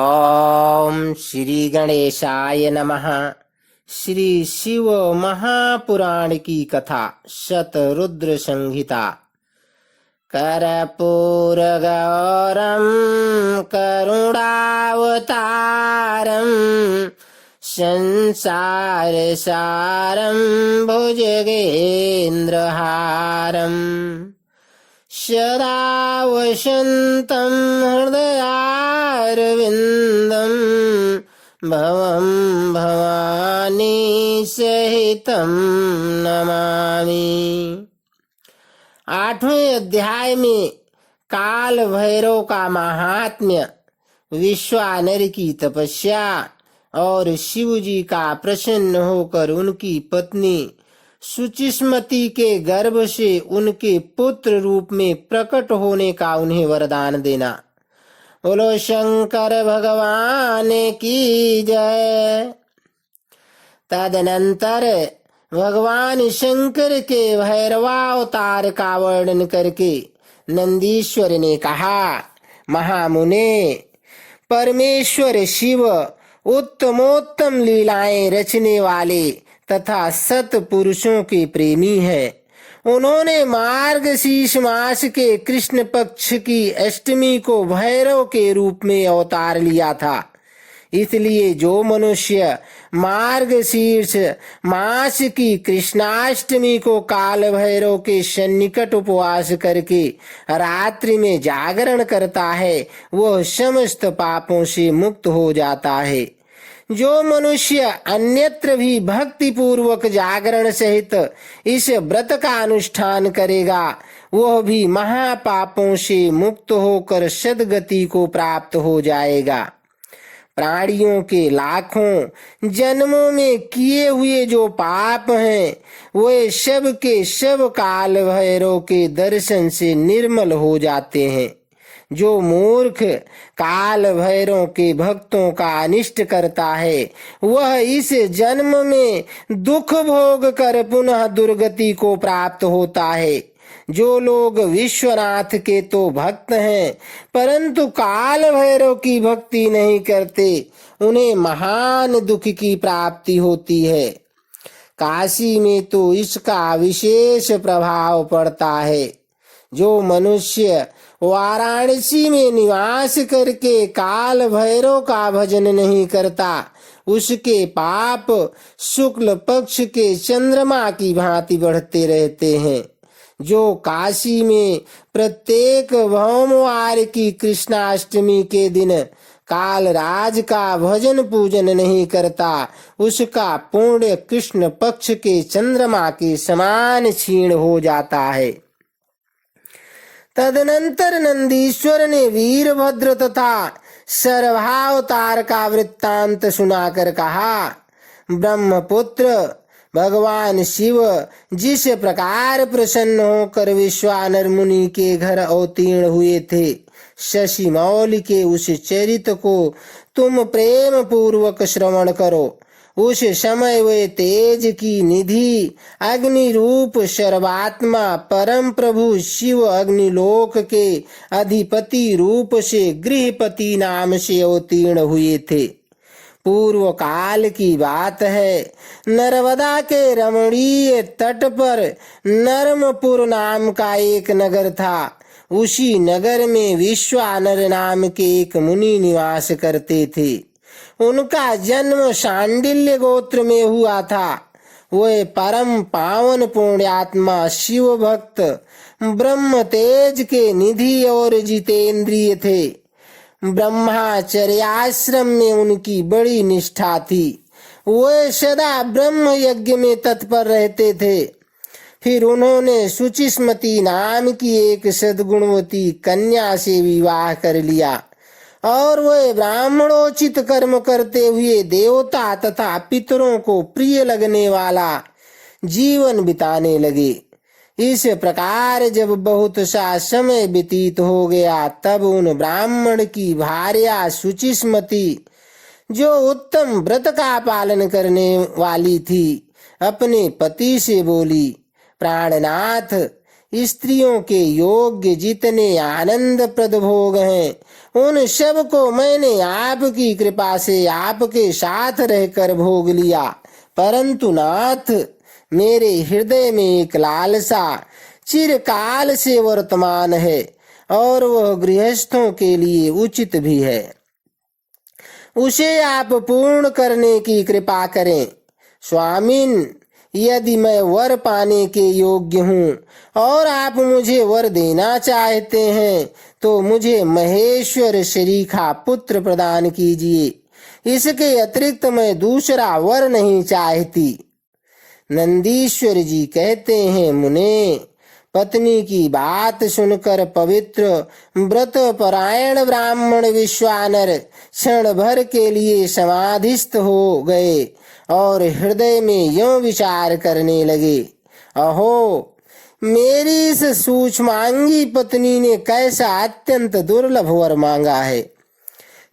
ओम श्री गणेशाय नमः। श्री शिव महापुराण की कथा शतरुद्र संहिता। कर्पूर गौरम करुणावतारम संसार सारम भुजगेन्द्रहारम सदा वसन्तं हृदयारविन्दं भवं भवानी सहितं नमामि। 8वें अध्याय में काल भैरव का महात्म्य, विश्वानर की तपस्या और शिव जी का प्रसन्न होकर उनकी पत्नी सुचिस्मति के गर्भ से उनके पुत्र रूप में प्रकट होने का उन्हें वरदान देना। बोलो शंकर भगवान की जय। तदनंतर भगवान शंकर के भैरवावतार का वर्णन करके नंदीश्वर ने कहा, महामुने, परमेश्वर शिव उत्तमोत्तम लीलाएं रचने वाले तथा सत पुरुषों के प्रेमी हैं। उन्होंने मार्गशीर्ष मास के कृष्ण पक्ष की अष्टमी को भैरव के रूप में अवतार लिया था। इसलिए जो मनुष्य मार्गशीर्ष मास की कृष्णाष्टमी को काल भैरव के सन्निकट उपवास करके रात्रि में जागरण करता है, वह समस्त पापों से मुक्त हो जाता है। जो मनुष्य अन्यत्र भी भक्ति पूर्वक जागरण सहित इस व्रत का अनुष्ठान करेगा, वह भी महापापों से मुक्त होकर सद्गति को प्राप्त हो जाएगा। प्राणियों के लाखों जन्मों में किए हुए जो पाप हैं, वे सब के सब काल भैरव के दर्शन से निर्मल हो जाते हैं। जो मूर्ख काल भैरव के भक्तों का अनिष्ट करता है, वह इस जन्म में दुख भोग कर पुनः दुर्गति को प्राप्त होता है। जो लोग विश्वनाथ के तो भक्त हैं, परंतु काल भैरव की भक्ति नहीं करते, उन्हें महान दुख की प्राप्ति होती है। काशी में तो इसका विशेष प्रभाव पड़ता है। जो मनुष्य वाराणसी में निवास करके काल भैरव का भजन नहीं करता, उसके पाप शुक्ल पक्ष के चंद्रमा की भांति बढ़ते रहते हैं। जो काशी में प्रत्येक भौमवार की कृष्णाष्टमी के दिन कालराज का भजन पूजन नहीं करता, उसका पुण्य कृष्ण पक्ष के चंद्रमा के समान क्षीण हो जाता है। तदनंतर नंदीश्वर ने वीरभद्र तथा सर्वावतार का वृत्तांत सुनाकर कहा, ब्रह्मपुत्र भगवान शिव जिस प्रकार प्रसन्न होकर विश्वानर मुनि के घर अवतीर्ण हुए थे, शशि मौल के उस चरित्र को तुम प्रेम पूर्वक श्रवण करो। उस समय वे तेज की निधि अग्नि रूप सर्वात्मा परम प्रभु शिव अग्निलोक के अधिपति रूप से गृहपति नाम से अवतीर्ण हुए थे। पूर्व काल की बात है, नर्मदा के रमणीय तट पर नर्मपुर नाम का एक नगर था। उसी नगर में विश्वानर नाम के एक मुनि निवास करते थे। उनका जन्म शांडिल्य गोत्र में हुआ था। वे परम पावन पुण्यात्मा शिव भक्त ब्रह्म तेज के निधि और जितेंद्रिय थे। ब्रह्मचर्याश्रम में उनकी बड़ी निष्ठा थी। वे सदा ब्रह्म यज्ञ में तत्पर रहते थे। फिर उन्होंने सुचिस्मति नाम की एक सद्गुणवती कन्या से विवाह कर लिया और वे ब्राह्मणोचित कर्म करते हुए देवता तथा पितरों को प्रिय लगने वाला जीवन बिताने लगे। इस प्रकार जब बहुत सा समय व्यतीत हो गया, तब उन ब्राह्मण की भार्या सुचिस्मति, जो उत्तम व्रत का पालन करने वाली थी, अपने पति से बोली, प्राणनाथ, स्त्रियों के योग्य जितने आनंद प्रद भोग हैं उन सब को मैंने आपकी कृपा से आपके साथ रहकर भोग लिया, परंतु नाथ मेरे हृदय में एक लालसा चिरकाल से वर्तमान है और वह गृहस्थों के लिए उचित भी है। उसे आप पूर्ण करने की कृपा करें। स्वामिन, यदि मैं वर पाने के योग्य हूँ और आप मुझे वर देना चाहते हैं तो मुझे महेश्वर श्री का पुत्र प्रदान कीजिए। इसके अतिरिक्त मैं दूसरा वर नहीं चाहती। नंदीश्वर जी कहते हैं, मुने, पत्नी की बात सुनकर पवित्र व्रत परायण ब्राह्मण विश्वानर क्षण भर के लिए समाधिस्थ हो गए और हृदय में यूं विचार करने लगे, अहो, मेरी इस सूक्ष्मांगी पत्नी ने कैसा अत्यंत दुर्लभ वर मांगा है।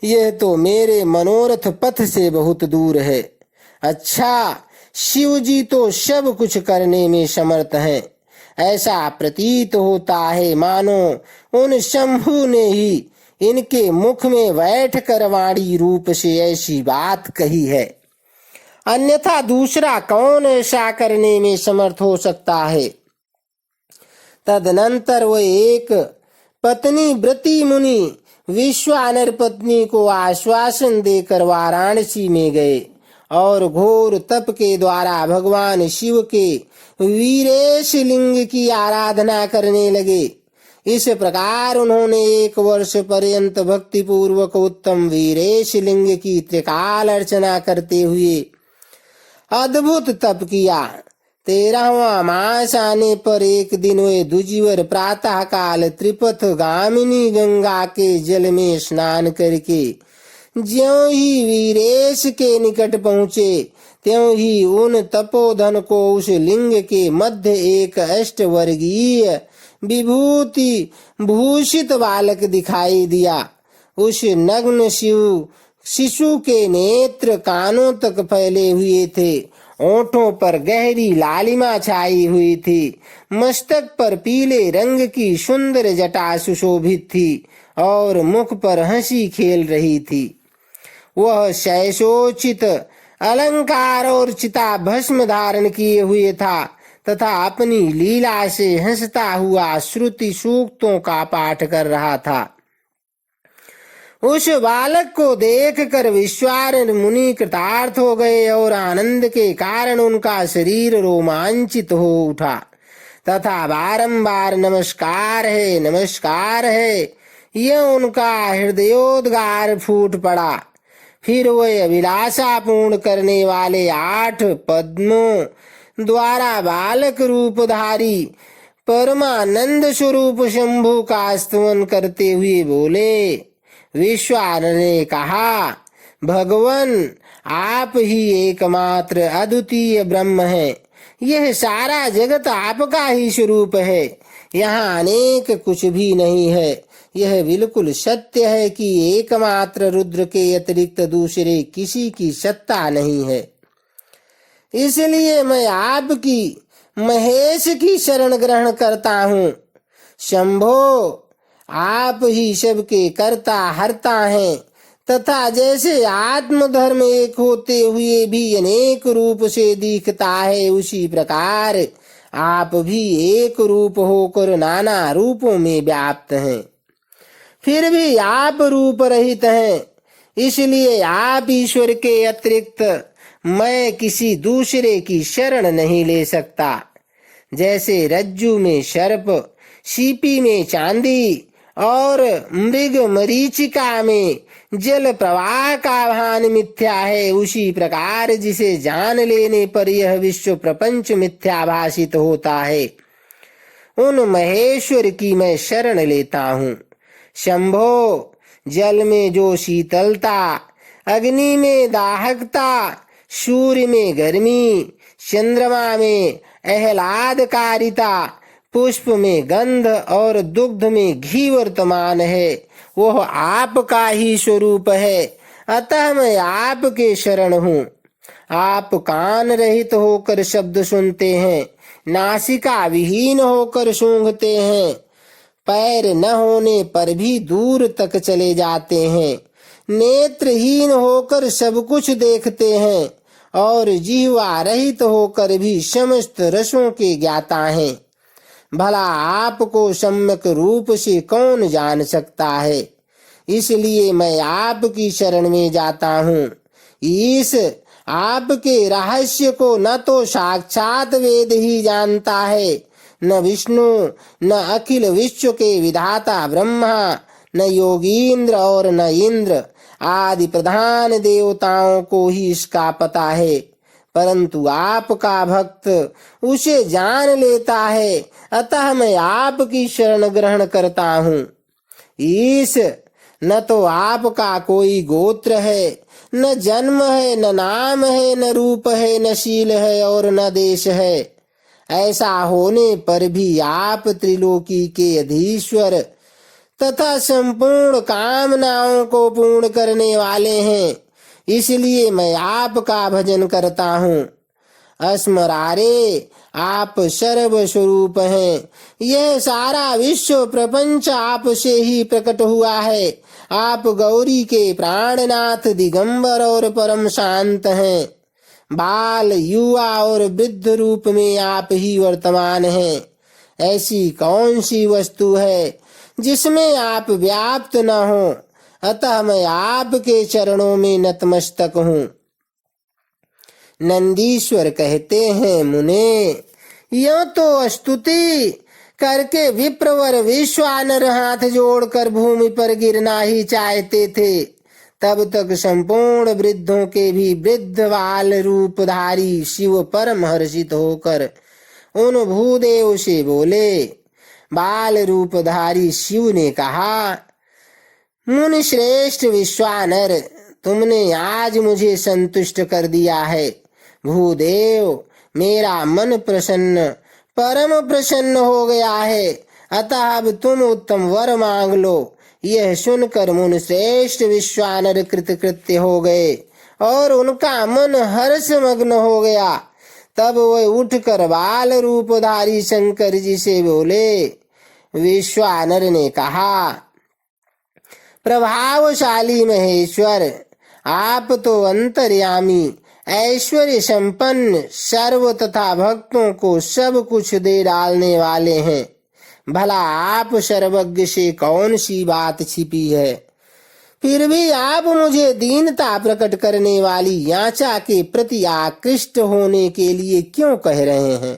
यह तो मेरे मनोरथ पथ से बहुत दूर है। अच्छा, शिव जी तो सब कुछ करने में समर्थ हैं। ऐसा प्रतीत होता है मानो उन शंभु ने ही इनके मुख में बैठ कर वाणी रूप से ऐसी बात कही है, अन्यथा दूसरा कौन ऐसा करने में समर्थ हो सकता है। तदनंतर वह एक पत्नी व्रती मुनि विश्वानर पत्नी को आश्वासन देकर वाराणसी में गए और घोर तप के द्वारा भगवान शिव के वीरेश लिंग की आराधना करने लगे। इस प्रकार उन्होंने 1 वर्ष पर्यंत भक्ति पूर्वक उत्तम वीरेश लिंग की त्रिकाल अर्चना करते हुए अद्भुत तप किया। 13वां मास आने पर एक दिन वे द्विजीवर प्रातः काल त्रिपथ गामिनी गंगा के जल में स्नान करके ज्यों ही वीरेश के निकट पहुँचे त्यों ही उन तपोधन को उस लिंग के मध्य एक अष्टवर्गीय विभूति भूषित बालक दिखाई दिया। उस नग्न शिशु के नेत्र कानों तक फैले हुए थे, ओंठों पर गहरी लालिमा छाई हुई थी, मस्तक पर पीले रंग की सुंदर जटा सुशोभित थी और मुख पर हंसी खेल रही थी। वह शैशोचित अलंकार और चिता भस्म धारण किए हुए था तथा अपनी लीला से हंसता हुआ श्रुति सूक्तों का पाठ कर रहा था। उस बालक को देखकर विश्वानर मुनि कृतार्थ हो गए और आनंद के कारण उनका शरीर रोमांचित हो उठा तथा बारंबार नमस्कार है, नमस्कार है, यह उनका हृदयोद्गार फूट पड़ा। फिर वह अभिलाषा पूर्ण करने वाले 8 पद्मों द्वारा बालक रूपधारी परमानंद स्वरूप शंभु का स्तवन करते हुए बोले। विश्वानर ने कहा, भगवन, आप ही एकमात्र अद्वितीय ब्रह्म हैं। यह सारा जगत आपका ही स्वरूप है। यहाँ अनेक कुछ भी नहीं है। यह बिल्कुल सत्य है कि एकमात्र रुद्र के अतिरिक्त दूसरे किसी की सत्ता नहीं है। इसलिए मैं आपकी महेश की शरण ग्रहण करता हूँ। शंभो, आप ही सबके कर्ता हर्ता हैं तथा जैसे आत्मधर्म एक होते हुए भी अनेक रूप से दिखता है, उसी प्रकार आप भी एक रूप होकर नाना रूपों में व्याप्त हैं, फिर भी आप रूप रहित हैं। इसलिए आप ईश्वर के अतिरिक्त मैं किसी दूसरे की शरण नहीं ले सकता। जैसे रज्जु में सर्प, सीपी में चांदी और मृग मरीचिका में जल प्रवाह का भान मिथ्या है, उसी प्रकार जिसे जान लेने पर यह विश्व प्रपंच मिथ्या भाषित होता है, उन महेश्वर की मैं शरण लेता हूँ। शंभो, जल में जो शीतलता, अग्नि में दाहकता, सूर्य में गर्मी, चंद्रमा में आह्लादकारिता, पुष्प में गंध और दुग्ध में घी वर्तमान है, वह आपका ही स्वरूप है। अतः मैं आपके शरण हूँ। आप कान रहित होकर शब्द सुनते हैं, नासिका विहीन होकर सूंघते हैं, पैर न होने पर भी दूर तक चले जाते हैं, नेत्रहीन होकर सब कुछ देखते हैं और जिह्वा रहित होकर भी समस्त रसों के ज्ञाता हैं। भला आपको सम्यक रूप से कौन जान सकता है? इसलिए मैं आपकी शरण में जाता हूँ। इस आपके रहस्य को न तो साक्षात वेद ही जानता है, न विष्णु, न अखिल विश्व के विधाता ब्रह्मा, न योगींद्र और न इंद्र आदि प्रधान देवताओं को ही इसका पता है, परंतु आपका भक्त उसे जान लेता है। अतः मैं आपकी शरण ग्रहण करता हूँ। ईश, न तो आपका कोई गोत्र है, न जन्म है, न नाम है, न रूप है, न शील है और न देश है। ऐसा होने पर भी आप त्रिलोकी के अधीश्वर तथा संपूर्ण कामनाओं को पूर्ण करने वाले हैं, इसलिए मैं आपका भजन करता हूँ। अस्मरारे, आप सर्व स्वरूप हैं। यह सारा विश्व प्रपंच आप से ही प्रकट हुआ है। आप गौरी के प्राणनाथ, दिगंबर और परम शांत हैं। बाल, युवा और वृद्ध रूप में आप ही वर्तमान हैं। ऐसी कौन सी वस्तु है जिसमें आप व्याप्त न हो? अतः मैं आपके चरणों में नतमस्तक हूँ। नंदीश्वर कहते हैं, मुने, यो तो स्तुति करके विप्रवर विश्वानर हाथ जोड़कर भूमि पर गिरना ही चाहते थे। तब तक संपूर्ण वृद्धों के भी वृद्ध बाल रूपधारी शिव परम हर्षित होकर उन भूदेव से बोले। बाल रूपधारी शिव ने कहा, मुनि श्रेष्ठ विश्वानर, तुमने आज मुझे संतुष्ट कर दिया है। भूदेव, मेरा मन प्रसन्न, परम प्रसन्न हो गया है। अतः अब तुम उत्तम वर मांग लो। यह सुनकर मुनि श्रेष्ठ विश्वानर कृतकृत्य हो गए और उनका मन हर्ष मग्न हो गया। तब वह उठकर बाल रूपधारी शंकर जी से बोले। विश्वानर ने कहा, प्रभावशाली महेश्वर, आप तो अंतर्यामी, ऐश्वर्य संपन्न, सर्व तथा भक्तों को सब कुछ दे डालने वाले हैं। भला आप सर्वज्ञ से कौन सी बात छिपी है? फिर भी आप मुझे दीनता प्रकट करने वाली याचा के प्रति आकृष्ट होने के लिए क्यों कह रहे हैं?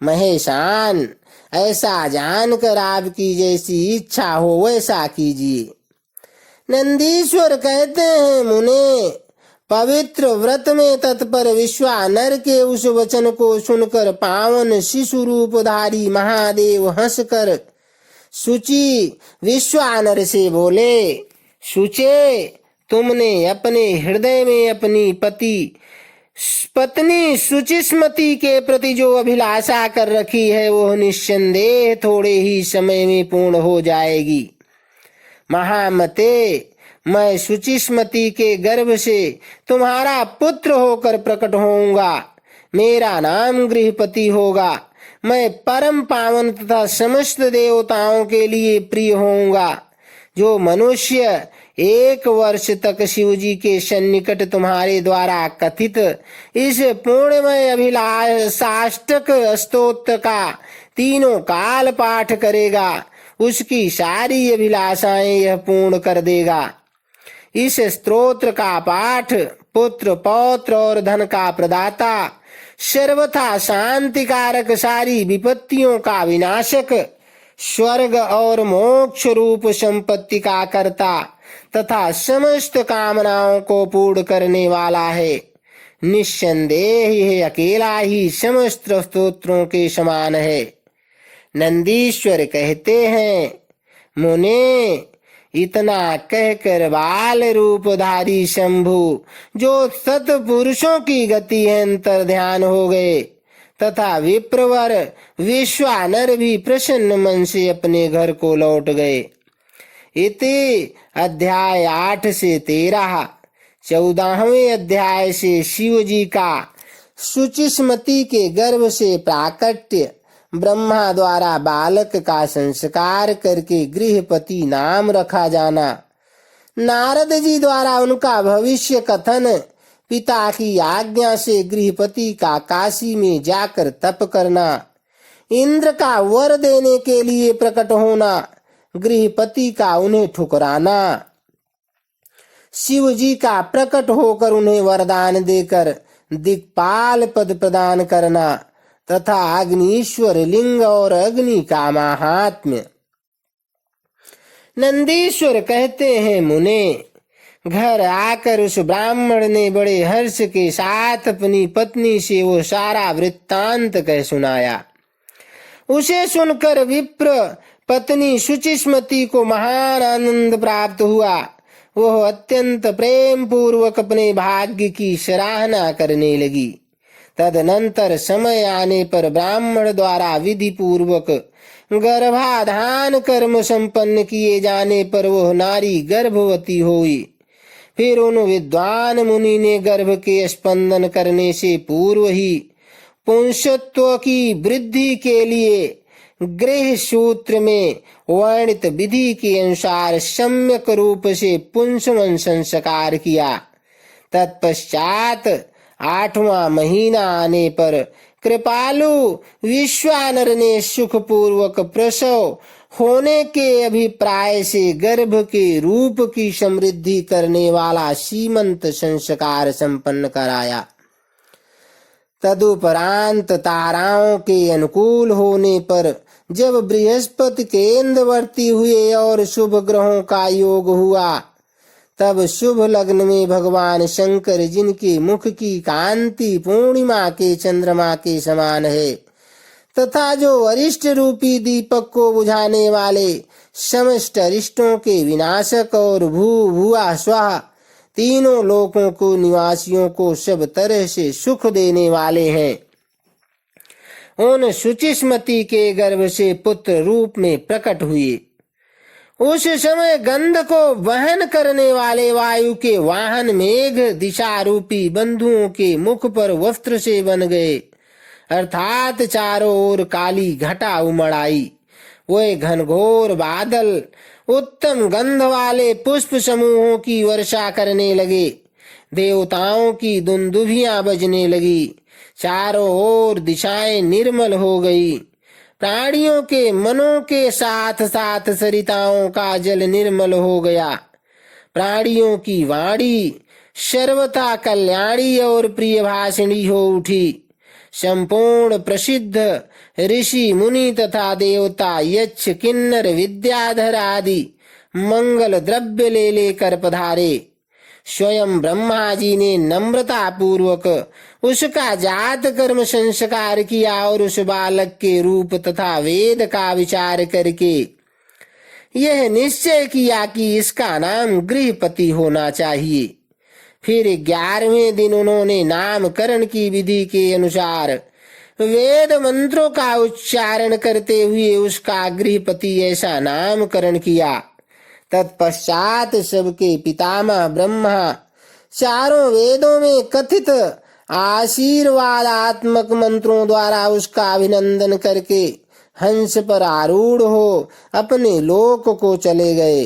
महेशान, ऐसा जानकर आपकी जैसी इच्छा हो वैसा कीजिए। नंदीश्वर कहते हैं, मुने, पवित्र व्रत में तत्पर विश्वानर के उस वचन को सुनकर पावन शिशु रूपधारी महादेव हंसकर शुचि विश्वानर से बोले। शुचे, तुमने अपने हृदय में अपनी पत्नी शुचिस्मति के प्रति जो अभिलाषा कर रखी है वह निस्संदेह थोड़े ही समय में पूर्ण हो जाएगी। महामते, मैं शुचिस्मति के गर्भ से तुम्हारा पुत्र होकर प्रकट होऊंगा। मेरा नाम गृहपति होगा। मैं परम पावन तथा समस्त देवताओं के लिए प्रिय होऊंगा। जो मनुष्य 1 वर्ष तक शिव जी के सन्निकट तुम्हारे द्वारा कथित इस पूर्णमय अभिलाषाष्टक स्तोत्र का तीनों काल पाठ करेगा, उसकी सारी अभिलाषाएं यह पूर्ण कर देगा। इस स्तोत्र का पाठ पुत्र, पौत्र और धन का प्रदाता, सर्वथा शांतिकारक, सारी विपत्तियों का विनाशक, स्वर्ग और मोक्ष रूप संपत्ति का कर्ता तथा समस्त कामनाओं को पूर्ण करने वाला है। निस्संदेह यह अकेला ही समस्त स्तोत्रों के समान है। नंदीश्वर कहते हैं, मुने, इतना कहकर बाल रूपधारी शंभु, जो सतपुरुषों की गति है, अंतर ध्यान हो गए तथा विप्रवर विश्वानर भी प्रसन्न मन से अपने घर को लौट गए। इति अध्याय 8 से 13। 14वें अध्याय से शिव जी का शुचिस्मति के गर्भ से प्राकट्य ब्रह्मा द्वारा बालक का संस्कार करके गृहपति नाम रखा जाना, नारद जी द्वारा उनका भविष्य कथन, पिता की आज्ञा से गृहपति का काशी में जाकर तप करना, इंद्र का वर देने के लिए प्रकट होना, गृहपति का उन्हें ठुकराना, शिव जी का प्रकट होकर उन्हें वरदान देकर दिक्पाल पद प्रदान करना तथा अग्निश्वर लिंग और अग्नि का महात्म्य। नंदीश्वर कहते हैं, मुने, घर आकर उस ब्राह्मण ने बड़े हर्ष के साथ अपनी पत्नी से वो सारा वृत्तांत कह सुनाया। उसे सुनकर विप्र पत्नी शुचिस्मती को महान आनंद प्राप्त हुआ। वह अत्यंत प्रेम पूर्वक अपने भाग्य की सराहना करने लगी। तदनंतर समय आने पर ब्राह्मण द्वारा विधि पूर्वक गर्भाधान कर्म संपन्न किए जाने पर वह नारी गर्भवती हुई। फिर उन विद्वान मुनि ने गर्भ के स्पंदन करने से पूर्व ही पुंसत्व की वृद्धि के लिए गृह सूत्र में वर्णित विधि के अनुसार सम्यक रूप से पुंसवन संस्कार किया। तत्पश्चात 8वां महीना आने पर कृपालु विश्वानर ने सुखपूर्वक प्रसव होने के अभिप्राय से गर्भ के रूप की समृद्धि करने वाला सीमंत संस्कार संपन्न कराया। तदुपरांत ताराओं के अनुकूल होने पर जब बृहस्पति केंद्रवर्ती हुए और शुभ ग्रहों का योग हुआ, तब शुभ लग्न में भगवान शंकर, जिनके मुख की कांति पूर्णिमा के चंद्रमा के समान है तथा जो अरिष्ट रूपी दीपक को बुझाने वाले समस्त अरिष्टों के विनाशक और भुआ स्वाहा तीनों लोकों को निवासियों को सब तरह से सुख देने वाले हैं, उन शुचिस्मती के गर्भ से पुत्र रूप में प्रकट हुए। उस समय गंध को वहन करने वाले वायु के वाहन मेघ दिशा रूपी बंधुओं के मुख पर वस्त्र से बन गए, अर्थात चारों ओर काली घटा उमड़ आई। वे घनघोर बादल उत्तम गंध वाले पुष्प समूहों की वर्षा करने लगे। देवताओं की दुंदुभियां बजने लगी। चारों ओर दिशाएं निर्मल हो गई। प्राणियों के मनों के साथ साथ सरिताओं का जल निर्मल हो गया। प्राणियों की वाणी सर्वथा कल्याणी और प्रिय भाषिणी हो उठी। संपूर्ण प्रसिद्ध ऋषि मुनि तथा देवता यक्ष किन्नर विद्याधर आदि मंगल द्रव्य ले लेकर पधारे। स्वयं ब्रह्मा जी ने नम्रता पूर्वक उसका जात कर्म संस्कार किया और उस बालक के रूप तथा वेद का विचार करके यह निश्चय किया कि इसका नाम गृहपति होना चाहिए। फिर 11वें दिन उन्होंने नामकरण की विधि के अनुसार वेद मंत्रों का उच्चारण करते हुए उसका गृहपति ऐसा नामकरण किया। तत्पश्चात सबके पितामह ब्रह्मा चारों वेदों में कथित आशीर्वादात्मक मंत्रों द्वारा उसका अभिनंदन करके हंस पर आरूढ़ हो अपने लोक को चले गए।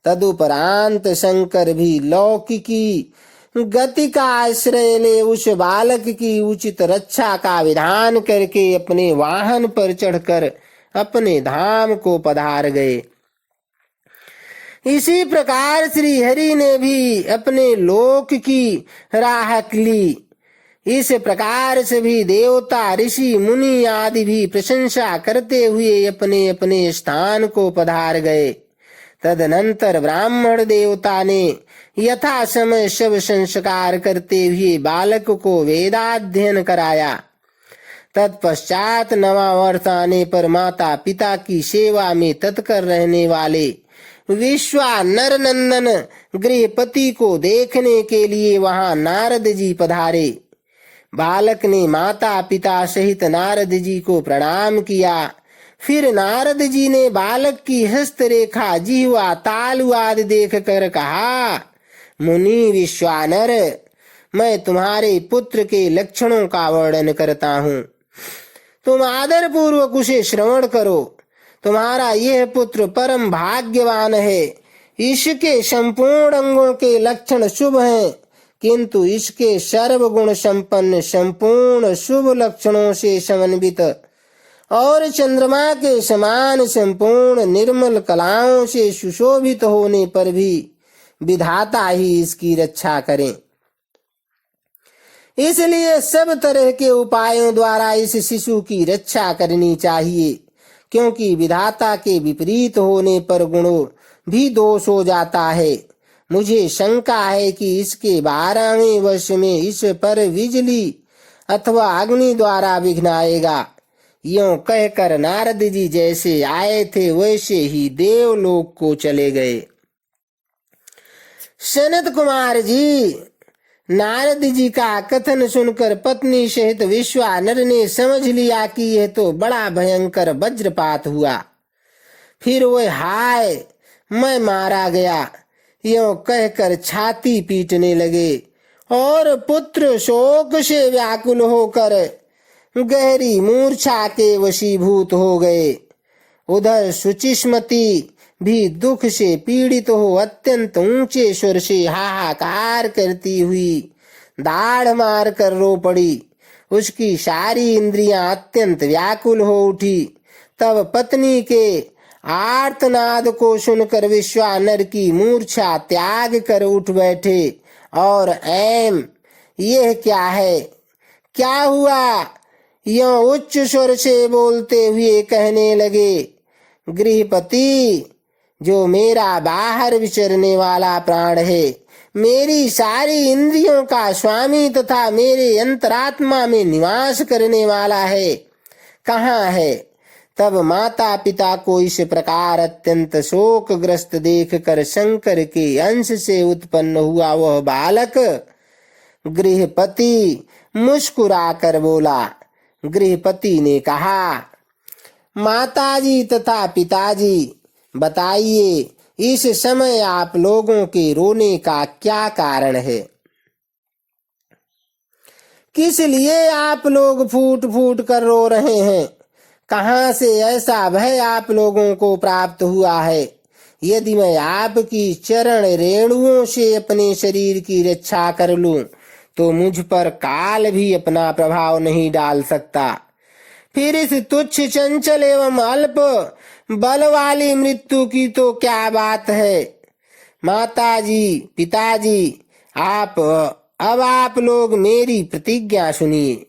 तदुपरांत शंकर भी लौकिकी गति का आश्रय ले उस बालक की उचित रक्षा का विधान करके अपने वाहन पर चढ़कर अपने धाम को पधार गए। इसी प्रकार श्री हरि ने भी अपने लोक की राह ली। इस प्रकार से भी देवता ऋषि मुनि आदि भी प्रशंसा करते हुए अपने अपने स्थान को पधार गए। तदनंतर ब्राह्मण देवता ने यथा समय सब संस्कार करते हुए बालक को वेदाध्ययन कराया। तत्पश्चात 9वां वर्ष आने पर माता पिता की सेवा में तत्पर रहने वाले विश्वानर नंदन गृहपति को देखने के लिए वहां नारद जी पधारे। बालक ने माता पिता सहित नारद जी को प्रणाम किया। फिर नारद जी ने बालक की हस्तरेखा जिह्वा तालु आदि देख कर कहा, मुनि विश्वानर, मैं तुम्हारे पुत्र के लक्षणों का वर्णन करता हूँ। तुम आदर पूर्वक उसे श्रवण करो। तुम्हारा यह पुत्र परम भाग्यवान है। इसके संपूर्ण अंगों के लक्षण शुभ हैं, किंतु इसके सर्वगुण संपन्न संपूर्ण शुभ लक्षणों से समन्वित और चंद्रमा के समान संपूर्ण निर्मल कलाओं से सुशोभित होने पर भी विधाता ही इसकी रक्षा करें। इसलिए सब तरह के उपायों द्वारा इस शिशु की रक्षा करनी चाहिए, क्योंकि विधाता के विपरीत होने पर गुणों भी दोष हो जाता है। मुझे शंका है कि इसके 12वें वर्ष में इस पर बिजली अथवा अग्नि द्वारा विघ्न आएगा। यों कहकर नारद जी जैसे आए थे वैसे ही देवलोक को चले गए। सनत कुमार जी, नारद जी का कथन सुनकर पत्नी सहित विश्वानर ने समझ लिया कि यह तो बड़ा भयंकर वज्रपात हुआ। फिर वह हाय मैं मारा गया यों कहकर छाती पीटने लगे और पुत्र शोक से व्याकुल होकर गहरी मूर्छा के वशीभूत हो गए। उधर सुचिस्मती भी दुख से पीड़ित हो अत्यंत ऊंचे स्वर से हाहाकार करती हुई दाढ़ मार कर रो पड़ी। उसकी सारी इंद्रियां अत्यंत व्याकुल हो उठी। तब पत्नी के आर्तनाद को सुनकर विश्वानर की मूर्छा त्याग कर उठ बैठे और ऐम यह क्या है, क्या हुआ, यों उच्च स्वर से बोलते हुए कहने लगे, गृहपति, जो मेरा बाहर विचरने वाला प्राण है, मेरी सारी इंद्रियों का स्वामी तथा मेरे अंतरात्मा में निवास करने वाला है, कहाँ है? तब माता पिता को इस प्रकार अत्यंत शोकग्रस्त देखकर शंकर के अंश से उत्पन्न हुआ वह बालक गृहपति मुस्कुराकर बोला। गृहपति ने कहा, माताजी तथा पिताजी, बताइए इस समय आप लोगों के रोने का क्या कारण है? किस लिए आप लोग फूट फूट कर रो रहे हैं? कहाँ से ऐसा भय आप लोगों को प्राप्त हुआ है? यदि मैं आपकी चरण रेणुओं से अपने शरीर की रक्षा कर लूं तो मुझ पर काल भी अपना प्रभाव नहीं डाल सकता। फिर इस तुच्छ चंचल एवं अल्प बल वाली मृत्यु की तो क्या बात है? माताजी, पिताजी, अब आप लोग मेरी प्रतिज्ञा सुनिए।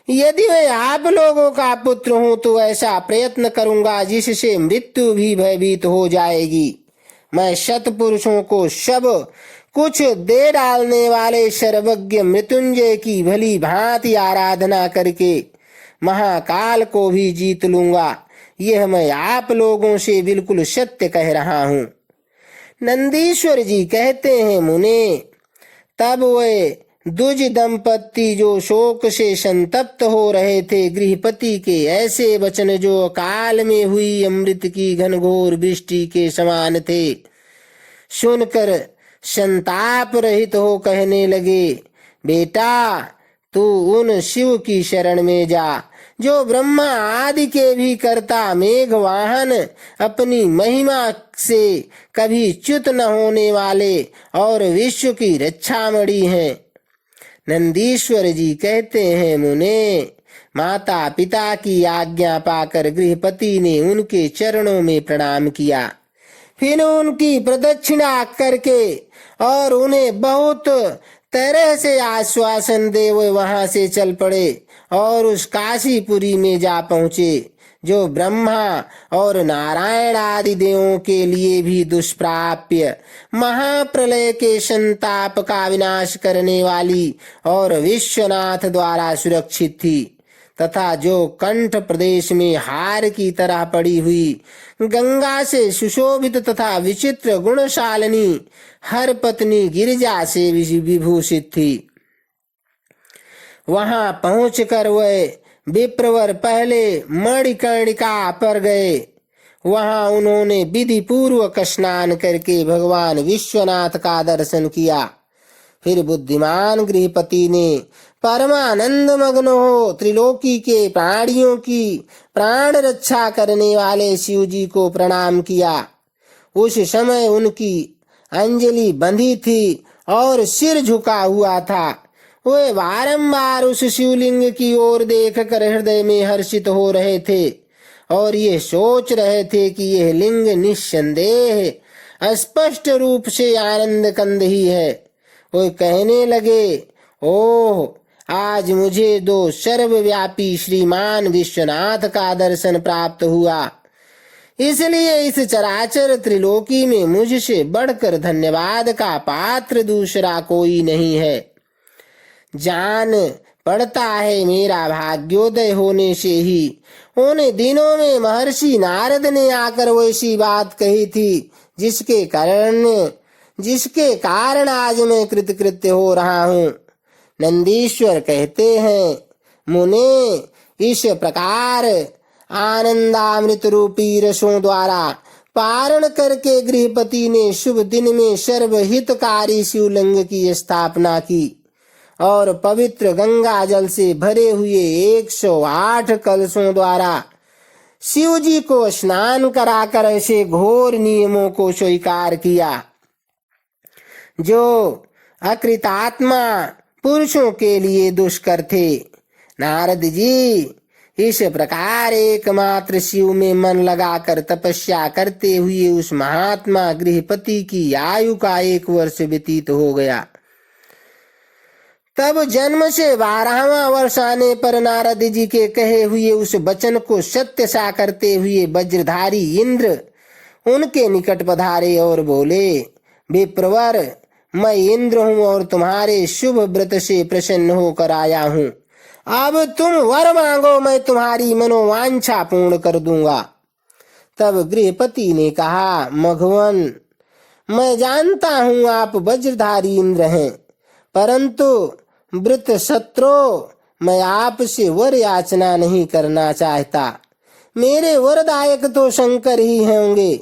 यदि मैं आप लोगों का पुत्र हूं तो ऐसा प्रयत्न करूंगा जिससे मृत्यु भी भयभीत हो जाएगी। मैं शतपुरुषों को सब कुछ दे डालने वाले सर्वज्ञ मृत्युंजय की भली भांति आराधना करके महाकाल को भी जीत लूंगा। यह मैं आप लोगों से बिल्कुल सत्य कह रहा हूं। नंदीश्वर जी कहते हैं, मुने, तब वे द्विज दंपत्ति जो शोक से संतप्त हो रहे थे, गृहपति के ऐसे वचन जो काल में हुई अमृत की घनघोर वृष्टि के समान थे, सुनकर संताप रहित हो कहने लगे, बेटा, तू उन शिव की शरण में जा जो ब्रह्मा आदि के भी कर्ता, मेघ वाहन, अपनी महिमा से कभी च्युत न होने वाले और विश्व की रक्षामणि हैं। नंदीश्वर जी कहते हैं, मुने, माता पिता की आज्ञा पाकर गृहपति ने उनके चरणों में प्रणाम किया। फिर उनकी प्रदक्षिणा करके और उन्हें बहुत तरह से आश्वासन दे वे वहां से चल पड़े और उस काशीपुरी में जा पहुंचे जो ब्रह्मा और नारायण आदि देवों के लिए भी दुष्प्राप्य, महाप्रलय के संताप का विनाश करने वाली और विश्वनाथ द्वारा सुरक्षित थी, तथा जो कंठ प्रदेश में हार की तरह पड़ी हुई गंगा से सुशोभित तथा विचित्र गुणशालिनी हर पत्नी गिरिजा से विभूषित थी। वहां पहुंचकर वे विप्रवर पहले मणिकर्णिका पर गए। वहां उन्होंने विधि पूर्वक स्नान करके भगवान विश्वनाथ का दर्शन किया। फिर बुद्धिमान गृहपति ने परमानंद मग्न हो त्रिलोकी के प्राणियों की प्राण रक्षा करने वाले शिव जी को प्रणाम किया। उस समय उनकी अंजलि बंधी थी और सिर झुका हुआ था। वे बारंबार उस शिवलिंग की ओर देखकर हृदय में हर्षित हो रहे थे और ये सोच रहे थे कि यह लिंग निस्संदेह स्पष्ट रूप से आनंद कंद ही है। वे कहने लगे, ओह, आज मुझे दो सर्वव्यापी श्रीमान विश्वनाथ का दर्शन प्राप्त हुआ, इसलिए इस चराचर त्रिलोकी में मुझसे बढ़कर धन्यवाद का पात्र दूसरा कोई नहीं है। जान पड़ता है मेरा भाग्योदय होने से ही उन दिनों में महर्षि नारद ने आकर वैसी बात कही थी जिसके कारण आज मैं कृतकृत्य हो रहा हूँ। नंदीश्वर कहते हैं, मुने, इस प्रकार आनंदामृत रूपी रसों द्वारा पारण करके गृहपति ने शुभ दिन में सर्वहितकारी शिवलिंग की स्थापना की और पवित्र गंगा जल से भरे हुए 108 कलशों द्वारा शिव जी को स्नान कराकर ऐसे घोर नियमों को स्वीकार किया जो अकृतात्मा पुरुषों के लिए दुष्कर थे। नारद जी, इस प्रकार एकमात्र शिव में मन लगाकर तपस्या करते हुए उस महात्मा गृहपति की आयु का 1 वर्ष व्यतीत हो गया। तब जन्म से 12वां वर्ष आने पर नारद जी के कहे हुए उस वचन को सत्य सा करते हुए वज्रधारी इंद्र उनके निकट पधारे और बोले, विप्रवर, मैं इंद्र हूँ और तुम्हारे शुभ व्रत से प्रसन्न होकर आया हूँ। अब तुम वर मांगो, मैं तुम्हारी मनोवांछा पूर्ण कर दूंगा। तब गृहपति ने कहा, मघवन, मैं जानता हूँ आप वज्रधारी इंद्र हैं, परंतु वृत शत्रु, मैं आपसे वर याचना नहीं करना चाहता। मेरे वरदायक तो शंकर ही होंगे।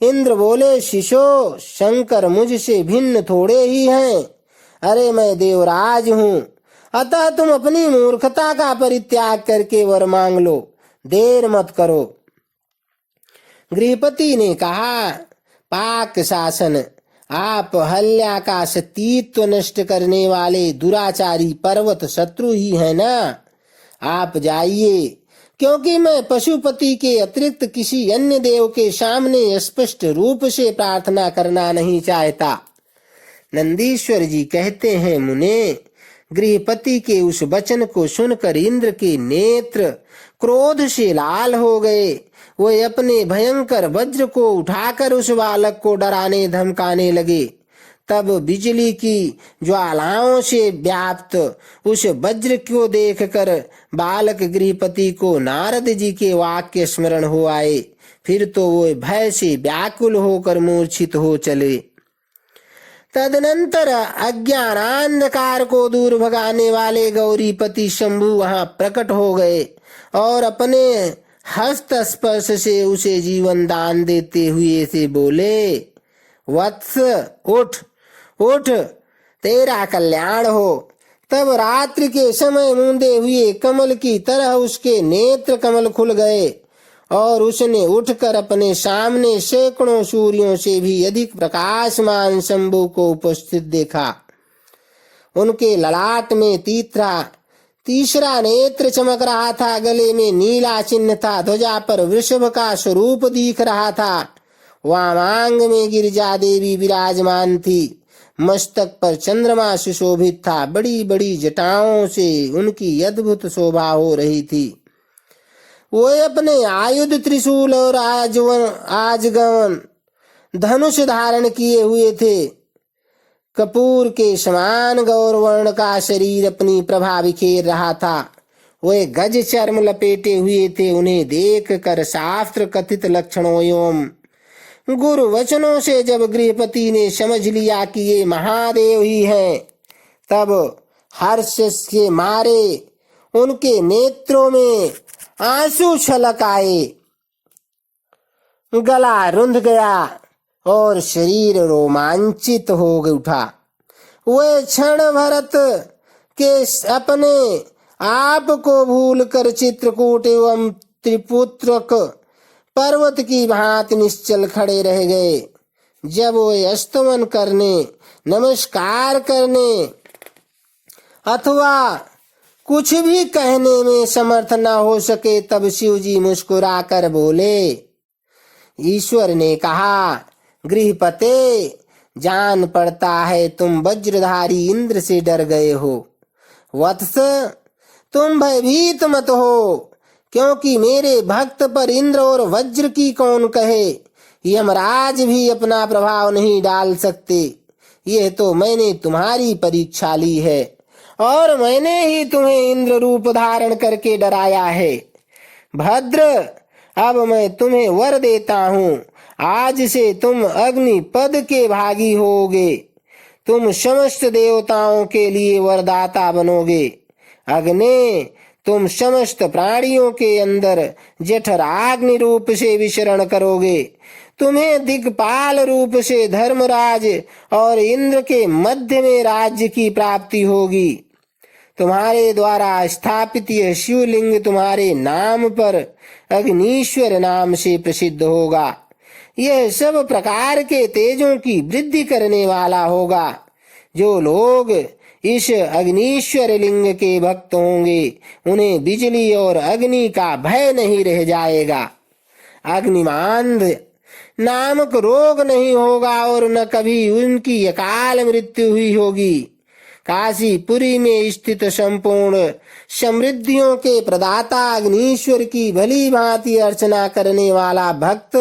इंद्र बोले, शिशो, शंकर मुझसे भिन्न थोड़े ही हैं। अरे मैं देवराज हूँ, अतः तुम अपनी मूर्खता का परित्याग करके वर मांग लो, देर मत करो। गृहपति ने कहा, पाक शासन, आप हल्या का सतीत्व नष्ट करने वाले दुराचारी पर्वत शत्रु ही है ना। आप जाइए, क्योंकि मैं पशुपति के अतिरिक्त किसी अन्य देव के सामने स्पष्ट रूप से प्रार्थना करना नहीं चाहता। नंदीश्वर जी कहते हैं, मुने, गृहपति के उस वचन को सुनकर इंद्र के नेत्र क्रोध से लाल हो गए। वे अपने भयंकर वज्र को उठाकर उस बालक को डराने धमकाने लगे। तब बिजली की ज्वालाओं से व्याप्त उस वज्र को देखकर बालक गृहपति को नारद जी के वाक्य स्मरण हो आए। फिर तो वो भय से व्याकुल होकर मूर्छित हो चले। तदनंतर अज्ञानांधकार को दूर भगाने वाले गौरीपति शंभु वहां प्रकट हो गए और अपने हस्त स्पर्श से उसे जीवन दान देते हुए से बोले, वत्स, उठ उठ, तेरा कल्याण हो। तब रात्रि के समय मूंदे हुए कमल की तरह उसके नेत्र कमल खुल गए और उसने उठकर अपने सामने सैकड़ों सूर्यों से भी अधिक प्रकाशमान शंभु को उपस्थित देखा। उनके ललाट में तीसरा नेत्र चमक रहा था, गले में नीला चिन्ह था, ध्वजा पर वृषभ का स्वरूप दिख रहा था, वामांग में गिरिजा देवी विराजमान थी, मस्तक पर चंद्रमा सुशोभित था, बड़ी बड़ी जटाओं से उनकी अद्भुत शोभा हो रही थी। वो अपने आयुध त्रिशूल और आजगवन धनुष धारण किए हुए थे। कपूर के समान गौरवर्ण का शरीर अपनी प्रभा बिखेर रहा था। वे गज चर्म लपेटे हुए थे। उन्हें देख कर शास्त्र कथित लक्षणों एवं गुरु वचनों से जब गृहपति ने समझ लिया कि ये महादेव ही हैं, तब हर्ष के मारे उनके नेत्रों में आंसू छलक आए, गला रुंध गया और शरीर रोमांचित हो उठा। वे क्षण भरत के अपने आप को भूल कर चित्रकूट एवं त्रिपुत्रक पर्वत की भांति निश्चल खड़े रह गए। जब वे अस्तमन करने, नमस्कार करने अथवा कुछ भी कहने में समर्थ न हो सके, तब शिव जी मुस्कुराकर बोले। ईश्वर ने कहा, गृहपते, जान पड़ता है तुम वज्रधारी इंद्र से डर गए हो। वत्स, तुम भयभीत मत हो, क्योंकि मेरे भक्त पर इंद्र और वज्र की कौन कहे। यमराज भी अपना प्रभाव नहीं डाल सकते। यह तो मैंने तुम्हारी परीक्षा ली है और मैंने ही तुम्हें इंद्र रूप धारण करके डराया है। भद्र, अब मैं तुम्हें वर देता हूँ, आज से तुम अग्नि पद के भागी होगे। तुम समस्त देवताओं के लिए वरदाता बनोगे। अग्नि, तुम समस्त प्राणियों के अंदर जठराग्नि रूप से विचरण करोगे। तुम्हें दिक्पाल रूप से धर्मराज और इंद्र के मध्य में राज्य की प्राप्ति होगी। तुम्हारे द्वारा स्थापित यह शिवलिंग तुम्हारे नाम पर अग्नीश्वर नाम से प्रसिद्ध होगा। यह सब प्रकार के तेजों की वृद्धि करने वाला होगा। जो लोग इस अग्नीश्वर लिंग के भक्त होंगे, उन्हें बिजली और अग्नि का भय नहीं रह जाएगा। अग्निमांद नामक रोग नहीं होगा और न कभी उनकी अकाल मृत्यु हुई होगी। काशीपुरी में स्थित संपूर्ण समृद्धियों के प्रदाता अग्नीश्वर की भली भांति अर्चना करने वाला भक्त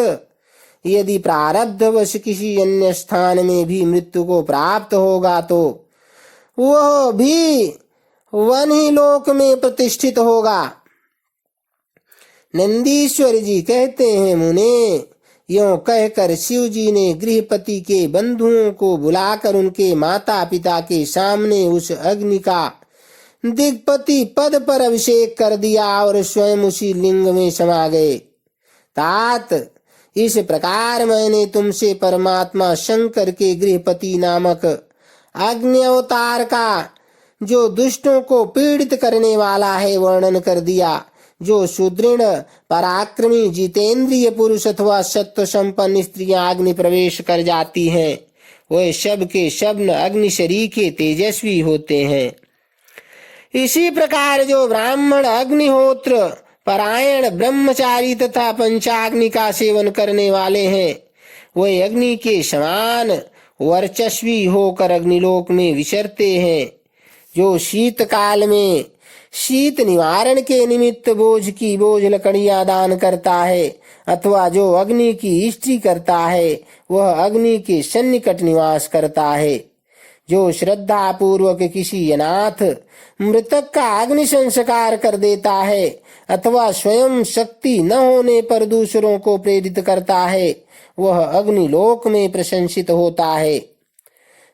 यदि प्रारब्धवश किसी अन्य स्थान में भी मृत्यु को प्राप्त होगा तो वह भी वन ही लोक में प्रतिष्ठित होगा। नंदीश्वर जी कहते हैं, मुने, यों कहकर शिव जी ने गृहपति के बंधुओं को बुलाकर उनके माता पिता के सामने उस अग्नि का दिग्पति पद पर अभिषेक कर दिया और स्वयं उसी लिंग में समा गए। तात, इस प्रकार मैंने तुमसे परमात्मा शंकर के गृहपति नामक अग्नि अवतार का, जो दुष्टों को पीड़ित करने वाला है, वर्णन कर दिया। जो सुदृढ़, पराक्रमी, जितेंद्रिय पुरुष अथवा सत्व संपन्न स्त्रियां अग्नि प्रवेश कर जाती हैं, वे सब के सब अग्नि शरीके तेजस्वी होते हैं। इसी प्रकार जो ब्राह्मण, अग्निहोत्र परायण, ब्रह्मचारी तथा पंचाग्नि का सेवन करने वाले हैं, वे अग्नि के समान वर्चस्वी होकर अग्निलोक में विचरते हैं। जो शीतकाल में शीत निवारण के निमित्त बोझ की बोझ लकड़ियां दान करता है अथवा जो अग्नि की इष्टि करता है, वह अग्नि के सन्निकट निवास करता है। जो श्रद्धा पूर्वक किसी अनाथ मृतक का अग्नि संस्कार कर देता है अथवा स्वयं शक्ति न होने पर दूसरों को प्रेरित करता है, वह अग्निलोक में प्रशंसित होता है।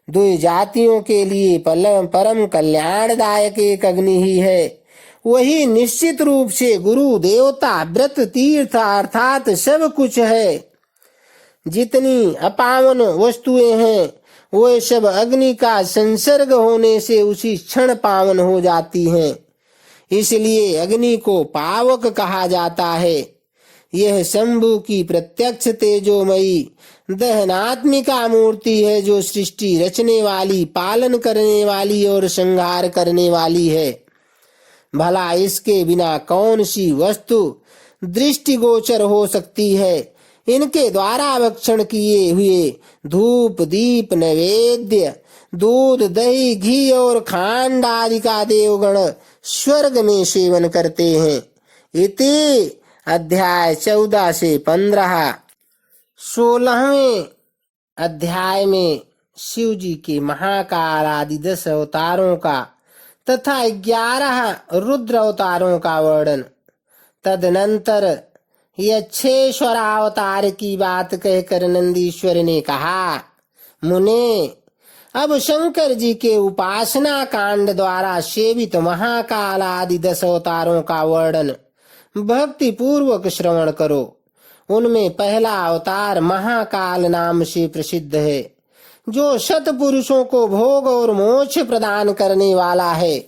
दो जातियों के लिए परम कल्याणदायक एक अग्नि ही है। वही निश्चित रूप से गुरु, देवता, व्रत, तीर्थ अर्थात सब कुछ है। जितनी अपावन वस्तुएं हैं, वे सब अग्नि का संसर्ग होने से उसी क्षण पावन हो जाती हैं। इसलिए अग्नि को पावक कहा जाता है। यह शंभु की प्रत्यक्ष तेजोमयी दहनात्मिका मूर्ति है, जो सृष्टि रचने वाली, पालन करने वाली और संहार करने वाली है। भला इसके बिना कौन सी वस्तु दृष्टिगोचर हो सकती है। इनके द्वारा भक्षण किए हुए धूप, दीप, नैवेद्य, दूध, दही, घी और खांड आदि का देवगण स्वर्ग में सेवन करते हैं। इति अध्याय 14 से 15। 16वें अध्याय में शिव जी के महाकाल आदि 10 अवतारों का तथा 11 रुद्र अवतारों का वर्णन। तदनंतर यक्षेश्वरावतार की बात कहकर नंदीश्वर ने कहा, मुने, अब शंकर जी के उपासना कांड द्वारा सेवित महाकाल आदि 10 अवतारों का वर्णन भक्ति पूर्वक श्रवण करो। उनमें पहला अवतार महाकाल नाम से प्रसिद्ध है। जो सतपुरुषों को भोग और मोक्ष प्रदान करने वाला है।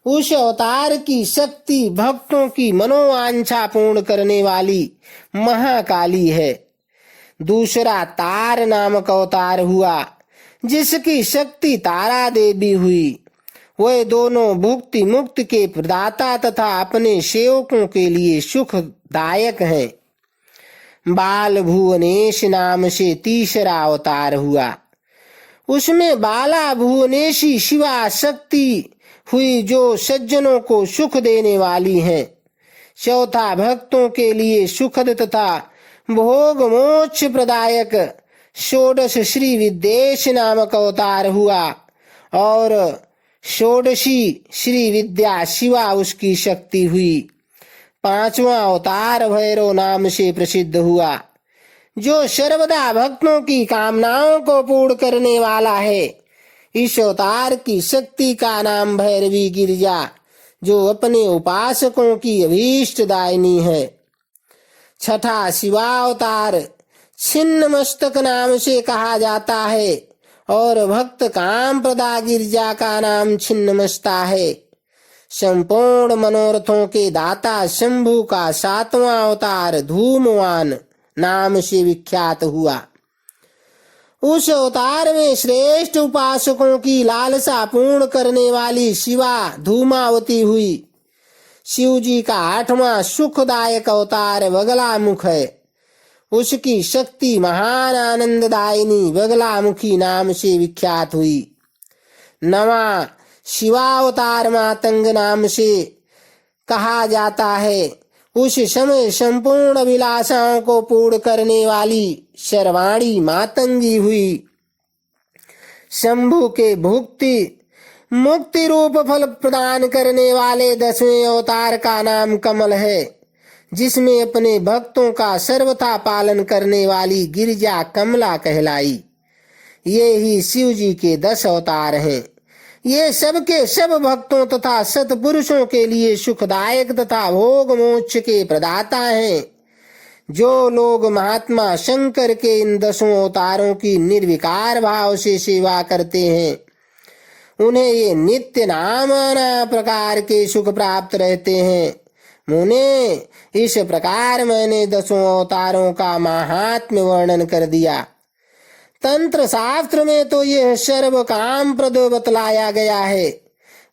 उस अवतार की शक्ति भक्तों की मनोवांछा पूर्ण करने वाली महाकाली है। दूसरा तार नामक अवतार हुआ, जिसकी शक्ति तारा देवी हुई। वह दोनों भुक्ति मुक्त के प्रदाता तथा अपने सेवकों के लिए सुखदायक हैं। बाल भुवनेश नाम से तीसरा अवतार हुआ। उसमें बाला भुवनेशी शिवा शक्ति हुई, जो सज्जनों को सुख देने वाली हैं। चौथा भक्तों के लिए सुखद तथा भोग मोक्ष प्रदायक षोडश श्री विद्येश नामक अवतार हुआ और षोडशी श्री विद्या शिवा उसकी शक्ति हुई। पांचवा अवतार भैरव नाम से प्रसिद्ध हुआ, जो सर्वदा भक्तों की कामनाओं को पूर्ण करने वाला है। इस अवतार की शक्ति का नाम भैरवी गिरिजा, जो अपने उपासकों की अभीष्ट दायिनी है। छठा शिवावतार छिन्न मस्तक नाम से कहा जाता है और भक्त काम प्रदा गिरिजा का नाम छिन्नमस्ता है। संपूर्ण मनोरथों के दाता शंभु का सातवां अवतार धूमवान नाम से विख्यात हुआ। उस अवतार में श्रेष्ठ उपासकों की लालसा पूर्ण करने वाली शिवा धूमावती हुई। शिव जी का आठवां सुखदायक अवतार बगलामुख है। उसकी शक्ति महान आनंददायिनी बगलामुखी नाम से विख्यात हुई। नवा शिवावतार मातंग नाम से कहा जाता है। उस समय संपूर्ण अभिलाषाओं को पूर्ण करने वाली शर्वाणी मातंगी हुई। शंभु के भुक्ति मुक्ति रूप फल प्रदान करने वाले 10वें अवतार का नाम कमल है, जिसमें अपने भक्तों का सर्वथा पालन करने वाली गिरिजा कमला कहलाई। ये ही शिव जी के 10 अवतार हैं। ये सबके सब भक्तों तथा सत्पुरुषों के लिए सुखदायक तथा भोग मोक्ष के प्रदाता हैं। जो लोग महात्मा शंकर के इन 10 अवतारों की निर्विकार भाव से सेवा करते हैं, उन्हें ये नित्य नाना प्रकार के सुख प्राप्त रहते हैं। मुने, इस प्रकार मैंने 10 अवतारों का महात्म्य वर्णन कर दिया। तंत्र शास्त्र में तो यह सर्व काम प्रद बतलाया गया है।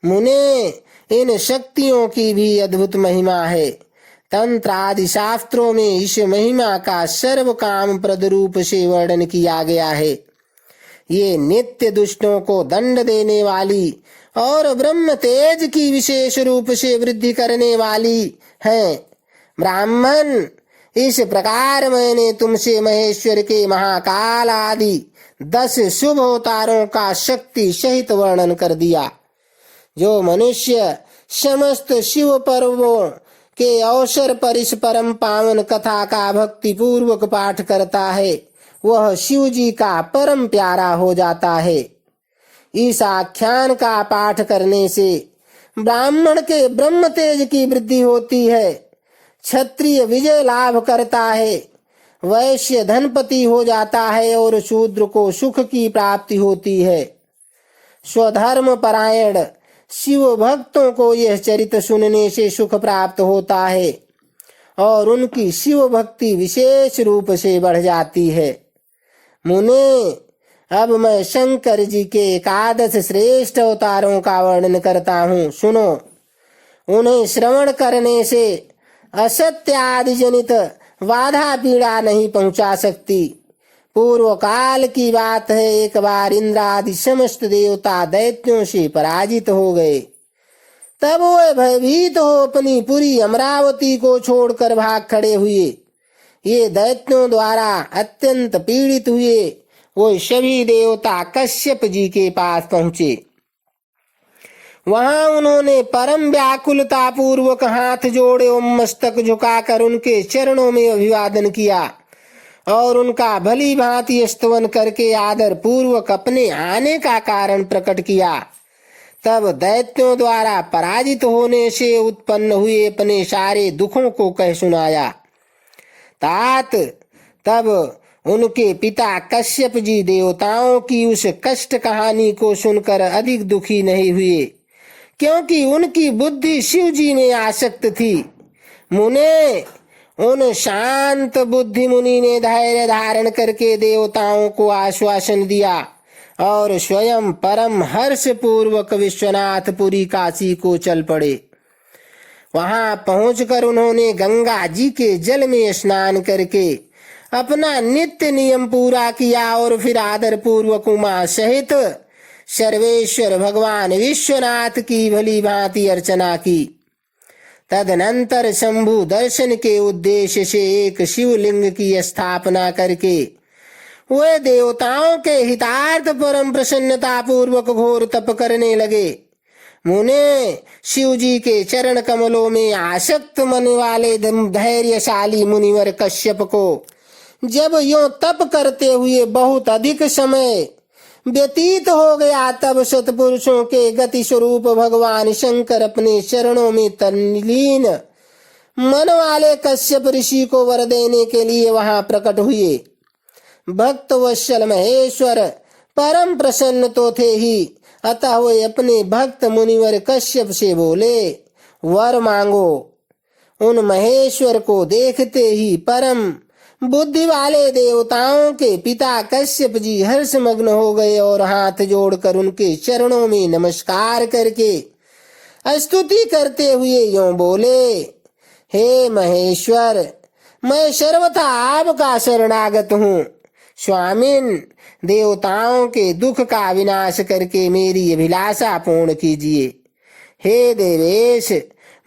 मुने, इन शक्तियों की भी अद्भुत महिमा है। तंत्र आदि शास्त्रों में इस महिमा का सर्व काम प्रद रूप से वर्णन किया गया है। ये नित्य दुष्टों को दंड देने वाली और ब्रह्म तेज की विशेष रूप से वृद्धि करने वाली हैं। ब्राह्मण, इस प्रकार मैंने तुमसे महेश्वर के महाकाल आदि 10 शुभ अवतारों का शक्ति सहित वर्णन कर दिया। जो मनुष्य समस्त शिव पर्वों के अवसर पर इस परम पावन कथा का भक्ति पूर्वक पाठ करता है, वह शिव जी का परम प्यारा हो जाता है। इस आख्यान का पाठ करने से ब्राह्मण के ब्रह्म तेज की वृद्धि होती है, क्षत्रिय विजय लाभ करता है, वैश्य धनपति हो जाता है और शूद्र को सुख की प्राप्ति होती है। स्वधर्म परायण शिव भक्तों को यह चरित्र सुनने से सुख प्राप्त होता है और उनकी शिव भक्ति विशेष रूप से बढ़ जाती है। मुने, अब मैं शंकर जी के 11 श्रेष्ठ अवतारों का वर्णन करता हूँ, सुनो। उन्हें श्रवण करने से असत्य आदि जनित बाधा पीड़ा नहीं पहुंचा सकती। पूर्व काल की बात है, एक बार इंद्र आदि समस्त देवता दैत्यों से पराजित हो गए। तब वे भयभीत हो अपनी पुरी अमरावती को छोड़कर भाग खड़े हुए। ये दैत्यों द्वारा अत्यंत पीड़ित हुए वो सभी देवता कश्यप जी के पास पहुंचे। वहां उन्होंने परम व्याकुलता पूर्वक हाथ जोड़े और मस्तक झुकाकर उनके चरणों में अभिवादन किया और उनका भली भांति स्तवन करके आदर पूर्वक अपने आने का कारण प्रकट किया। तब दैत्यों द्वारा पराजित होने से उत्पन्न हुए अपने सारे दुखों को कह सुनाया। तात, तब उनके पिता कश्यप जी देवताओं की उस कष्ट कहानी को सुनकर अधिक दुखी नहीं हुए, क्योंकि उनकी बुद्धि शिव जी में आसक्त थी। मुने, उन शांत बुद्धि मुनि ने धैर्य धारण करके देवताओं को आश्वासन दिया और स्वयं परम हर्ष पूर्वक विश्वनाथपुरी काशी को चल पड़े। वहां पहुंचकर उन्होंने गंगा जी के जल में स्नान करके अपना नित्य नियम पूरा किया और फिर आदर पूर्वक उमा सहित सर्वेश्वर भगवान विश्वनाथ की भली भांति अर्चना की। तदनंतर शंभु दर्शन के उद्देश्य से एक शिवलिंग की स्थापना करके वे देवताओं के हितार्थ परम प्रसन्नता पूर्वक घोर तप करने लगे। मुने, शिव जी के चरण कमलों में आसक्त मन वाले धैर्यशाली मुनिवर कश्यप को जब यों तप करते हुए बहुत अधिक समय व्यतीत हो गया, तब सतपुरुषों के गति स्वरूप भगवान शंकर अपने चरणों में तल्लीन मन वाले कश्यप ऋषि को वर देने के लिए वहां प्रकट हुए। भक्त वत्सल महेश्वर परम प्रसन्न तो थे ही, अतः वे अपने भक्त मुनिवर कश्यप से बोले, वर मांगो। उन महेश्वर को देखते ही परम बुद्धि वाले देवताओं के पिता कश्यप जी हर्षमग्न हो गए और हाथ जोड़कर उनके चरणों में नमस्कार करके स्तुति करते हुए यों बोले, हे महेश्वर, मैं सर्वथा आपका शरणागत हूँ। स्वामिन, देवताओं के दुख का विनाश करके मेरी अभिलाषा पूर्ण कीजिए। हे देवेश,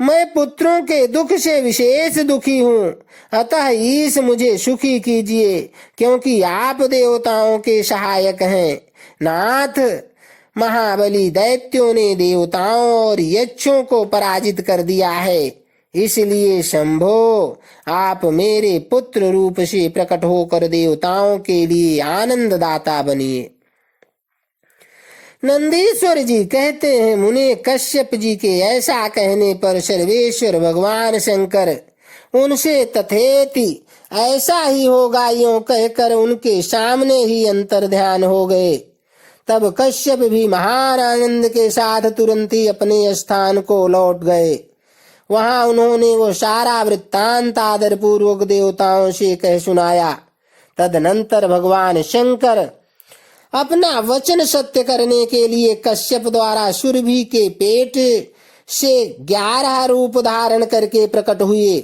मैं पुत्रों के दुख से विशेष दुखी हूँ, अतः ईश मुझे सुखी कीजिए, क्योंकि आप देवताओं के सहायक हैं। नाथ, महाबली दैत्यों ने देवताओं और यक्षों को पराजित कर दिया है, इसलिए शंभो, आप मेरे पुत्र रूप से प्रकट होकर देवताओं के लिए आनंददाता बनिए। नंदीश्वर जी कहते हैं, मुने कश्यप जी के ऐसा कहने पर सर्वेश्वर भगवान शंकर उनसे तथेति ऐसा ही होगा यों कहकर उनके सामने ही अंतर ध्यान हो गए। तब कश्यप भी महान आनंद के साथ तुरंत ही अपने स्थान को लौट गए। वहां उन्होंने वो सारा वृत्तांत आदर पूर्वक देवताओं से कह सुनाया। तदनंतर भगवान शंकर अपना वचन सत्य करने के लिए कश्यप द्वारा सुरभि के पेट से 11 रूप धारण करके प्रकट हुए।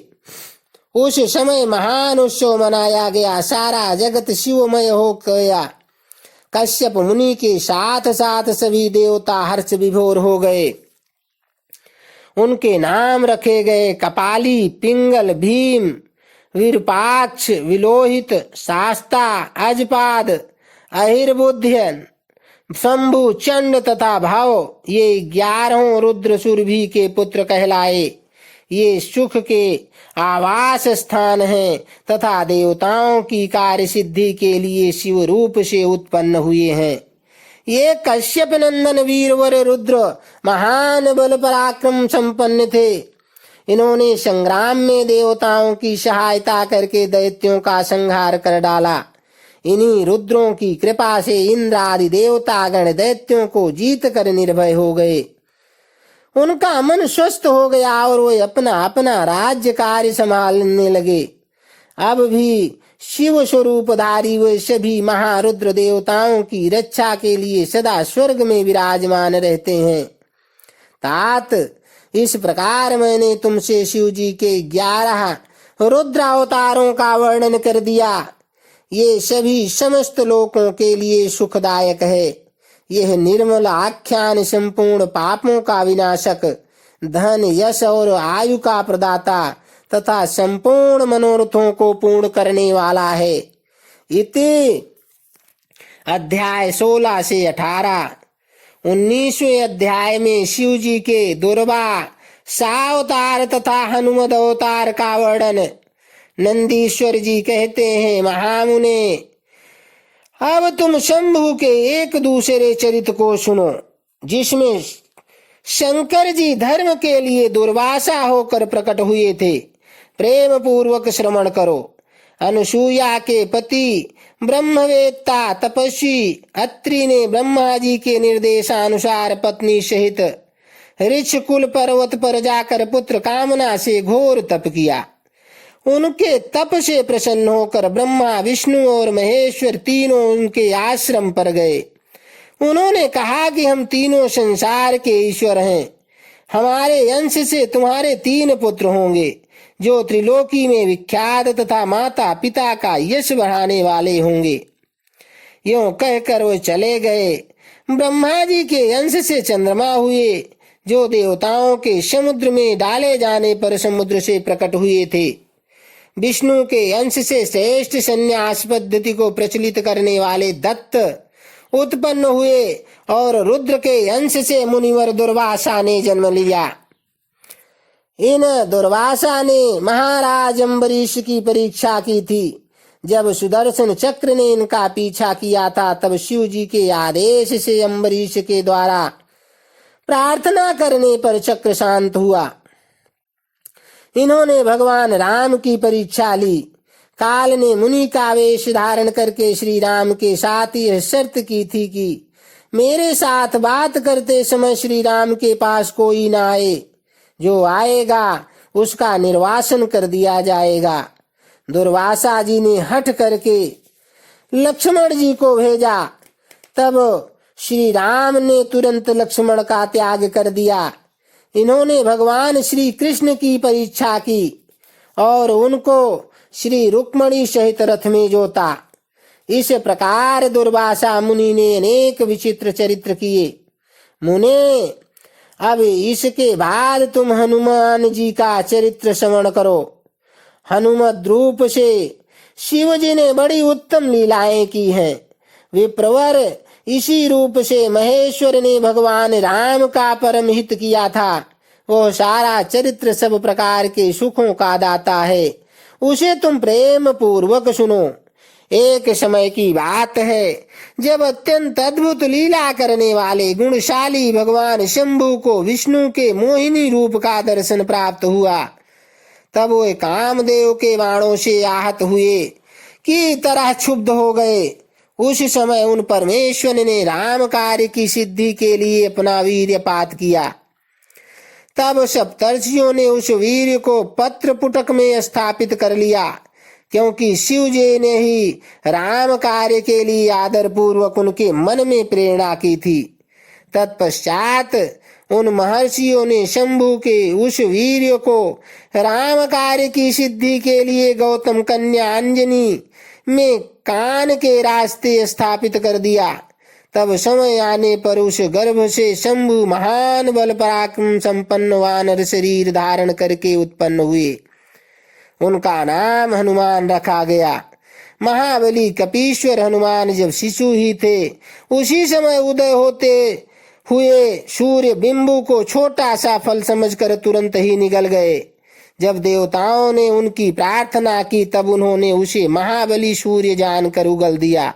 उस समय महान उत्सव मनाया गया, सारा जगत शिवमय हो गया। कश्यप मुनि के साथ साथ सभी देवता हर्ष विभोर हो गए। उनके नाम रखे गए कपाली, पिंगल, भीम, विरूपाक्ष, विलोहित, शास्ता, अजपाद, अहिर्बुध्यन, शंभु, चंड तथा भाव। ये 11 रुद्र सुरभि के पुत्र कहलाए। ये सुख के आवास स्थान हैं तथा देवताओं की कार्य सिद्धि के लिए शिव रूप से उत्पन्न हुए हैं। ये कश्यप नंदन वीरवर रुद्र महान बल पराक्रम संपन्न थे। इन्होंने संग्राम में देवताओं की सहायता करके दैत्यों का संहार कर डाला। इन्हीं रुद्रों की कृपा से इंद्र आदि देवतागण दैत्यों को जीत कर निर्भय हो गए। उनका मन स्वस्थ हो गया और वे अपना अपना राज्य कार्य संभालने लगे। अब भी शिव स्वरूपधारी वे सभी महारुद्र देवताओं की रक्षा के लिए सदा स्वर्ग में विराजमान रहते हैं। तात, इस प्रकार मैंने तुमसे शिव जी के 11 रुद्र अवतारों का वर्णन कर दिया। ये सभी समस्त लोकों के लिए सुखदायक है। यह निर्मल आख्यान संपूर्ण पापों का विनाशक, धन, यश और आयु का प्रदाता तथा संपूर्ण मनोरथों को पूर्ण करने वाला है। इति अध्याय 16 से 18। 19वें अध्याय में शिव जी के दुर्वा, सावतार तथा हनुमद अवतार का वर्णन। नंदीश्वर जी कहते हैं, महामुने, अब तुम शंभु के एक दूसरे चरित्र को सुनो, जिसमें शंकर जी धर्म के लिए दुर्वासा होकर प्रकट हुए थे। प्रेम पूर्वक श्रवण करो। अनुसूया के पति ब्रह्मवेत्ता तपस्वी अत्रि ने ब्रह्मा जी के निर्देशानुसार पत्नी सहित ऋक्ष कुल पर्वत पर जाकर पुत्र कामना से घोर तप किया। उनके तप से प्रसन्न होकर ब्रह्मा विष्णु और महेश्वर तीनों उनके आश्रम पर गए। उन्होंने कहा कि हम तीनों संसार के ईश्वर हैं। हमारे अंश से तुम्हारे 3 पुत्र होंगे जो त्रिलोकी में विख्यात तथा माता पिता का यश बढ़ाने वाले होंगे। यूं कहकर वो चले गए। ब्रह्मा जी के अंश से चंद्रमा हुए जो देवताओं के समुद्र में डाले जाने पर समुद्र से प्रकट हुए थे। विष्णु के अंश से श्रेष्ठ संन्यास पद्धति को प्रचलित करने वाले दत्त उत्पन्न हुए और रुद्र के अंश से मुनिवर दुर्वासा ने जन्म लिया। इन दुर्वासा ने महाराज अम्बरीश की परीक्षा की थी। जब सुदर्शन चक्र ने इनका पीछा किया था तब शिव जी के आदेश से अम्बरीश के द्वारा प्रार्थना करने पर चक्र शांत हुआ। इन्होंने भगवान राम की परीक्षा ली। काल ने मुनि का वेश धारण करके श्री राम के साथ यह शर्त की थी कि मेरे साथ बात करते समय श्री राम के पास कोई ना आए। जो आएगा उसका निर्वासन कर दिया जाएगा। दुर्वासा जी ने हठ करके लक्ष्मण जी को भेजा। तब श्री राम ने तुरंत लक्ष्मण का त्याग कर दिया। इन्होंने भगवान श्री कृष्ण की परीक्षा की और उनको श्री रुक्मणी सहित रथ में जोता। इस प्रकार दुर्वासा मुनि ने अनेक विचित्र चरित्र किए। मुने, अब इसके बाद तुम हनुमान जी का चरित्र श्रवण करो। हनुमत रूप से शिव जी ने बड़ी उत्तम लीलाएं की हैं। विप्रवर, इसी रूप से महेश्वर ने भगवान राम का परम हित किया था। वो सारा चरित्र सब प्रकार के सुखों का दाता है। उसे तुम प्रेम पूर्वक सुनो। एक समय की बात है जब अत्यंत अद्भुत लीला करने वाले गुणशाली भगवान शंभु को विष्णु के मोहिनी रूप का दर्शन प्राप्त हुआ। तब वे कामदेव के बाणों से आहत हुए की तरह क्षुब्ध हो गए। उस समय उन परमेश्वर ने राम कार्य की सिद्धि के लिए अपना वीर्यपात किया। तब सप्तर्षियों ने उस वीर्य को पत्र पुटक में स्थापित कर लिया, क्योंकि शिव जी ने ही राम कार्य के लिए आदर पूर्वक उनके मन में प्रेरणा की थी। तत्पश्चात उन महर्षियों ने शंभु के उस वीर्य को राम कार्य की सिद्धि के लिए गौतम कन्या अंजनी में कान के रास्ते स्थापित कर दिया। तब समय आने पर उस गर्भ से शंभु महान बल पराक्रम संपन्न वानर शरीर धारण करके उत्पन्न हुए। उनका नाम हनुमान रखा गया। महाबली कपीश्वर हनुमान जब शिशु ही थे उसी समय उदय होते हुए सूर्य बिंबु को छोटा सा फल समझकर तुरंत ही निगल गए। जब देवताओं ने उनकी प्रार्थना की तब उन्होंने उसे महाबली सूर्य जानकर उगल दिया।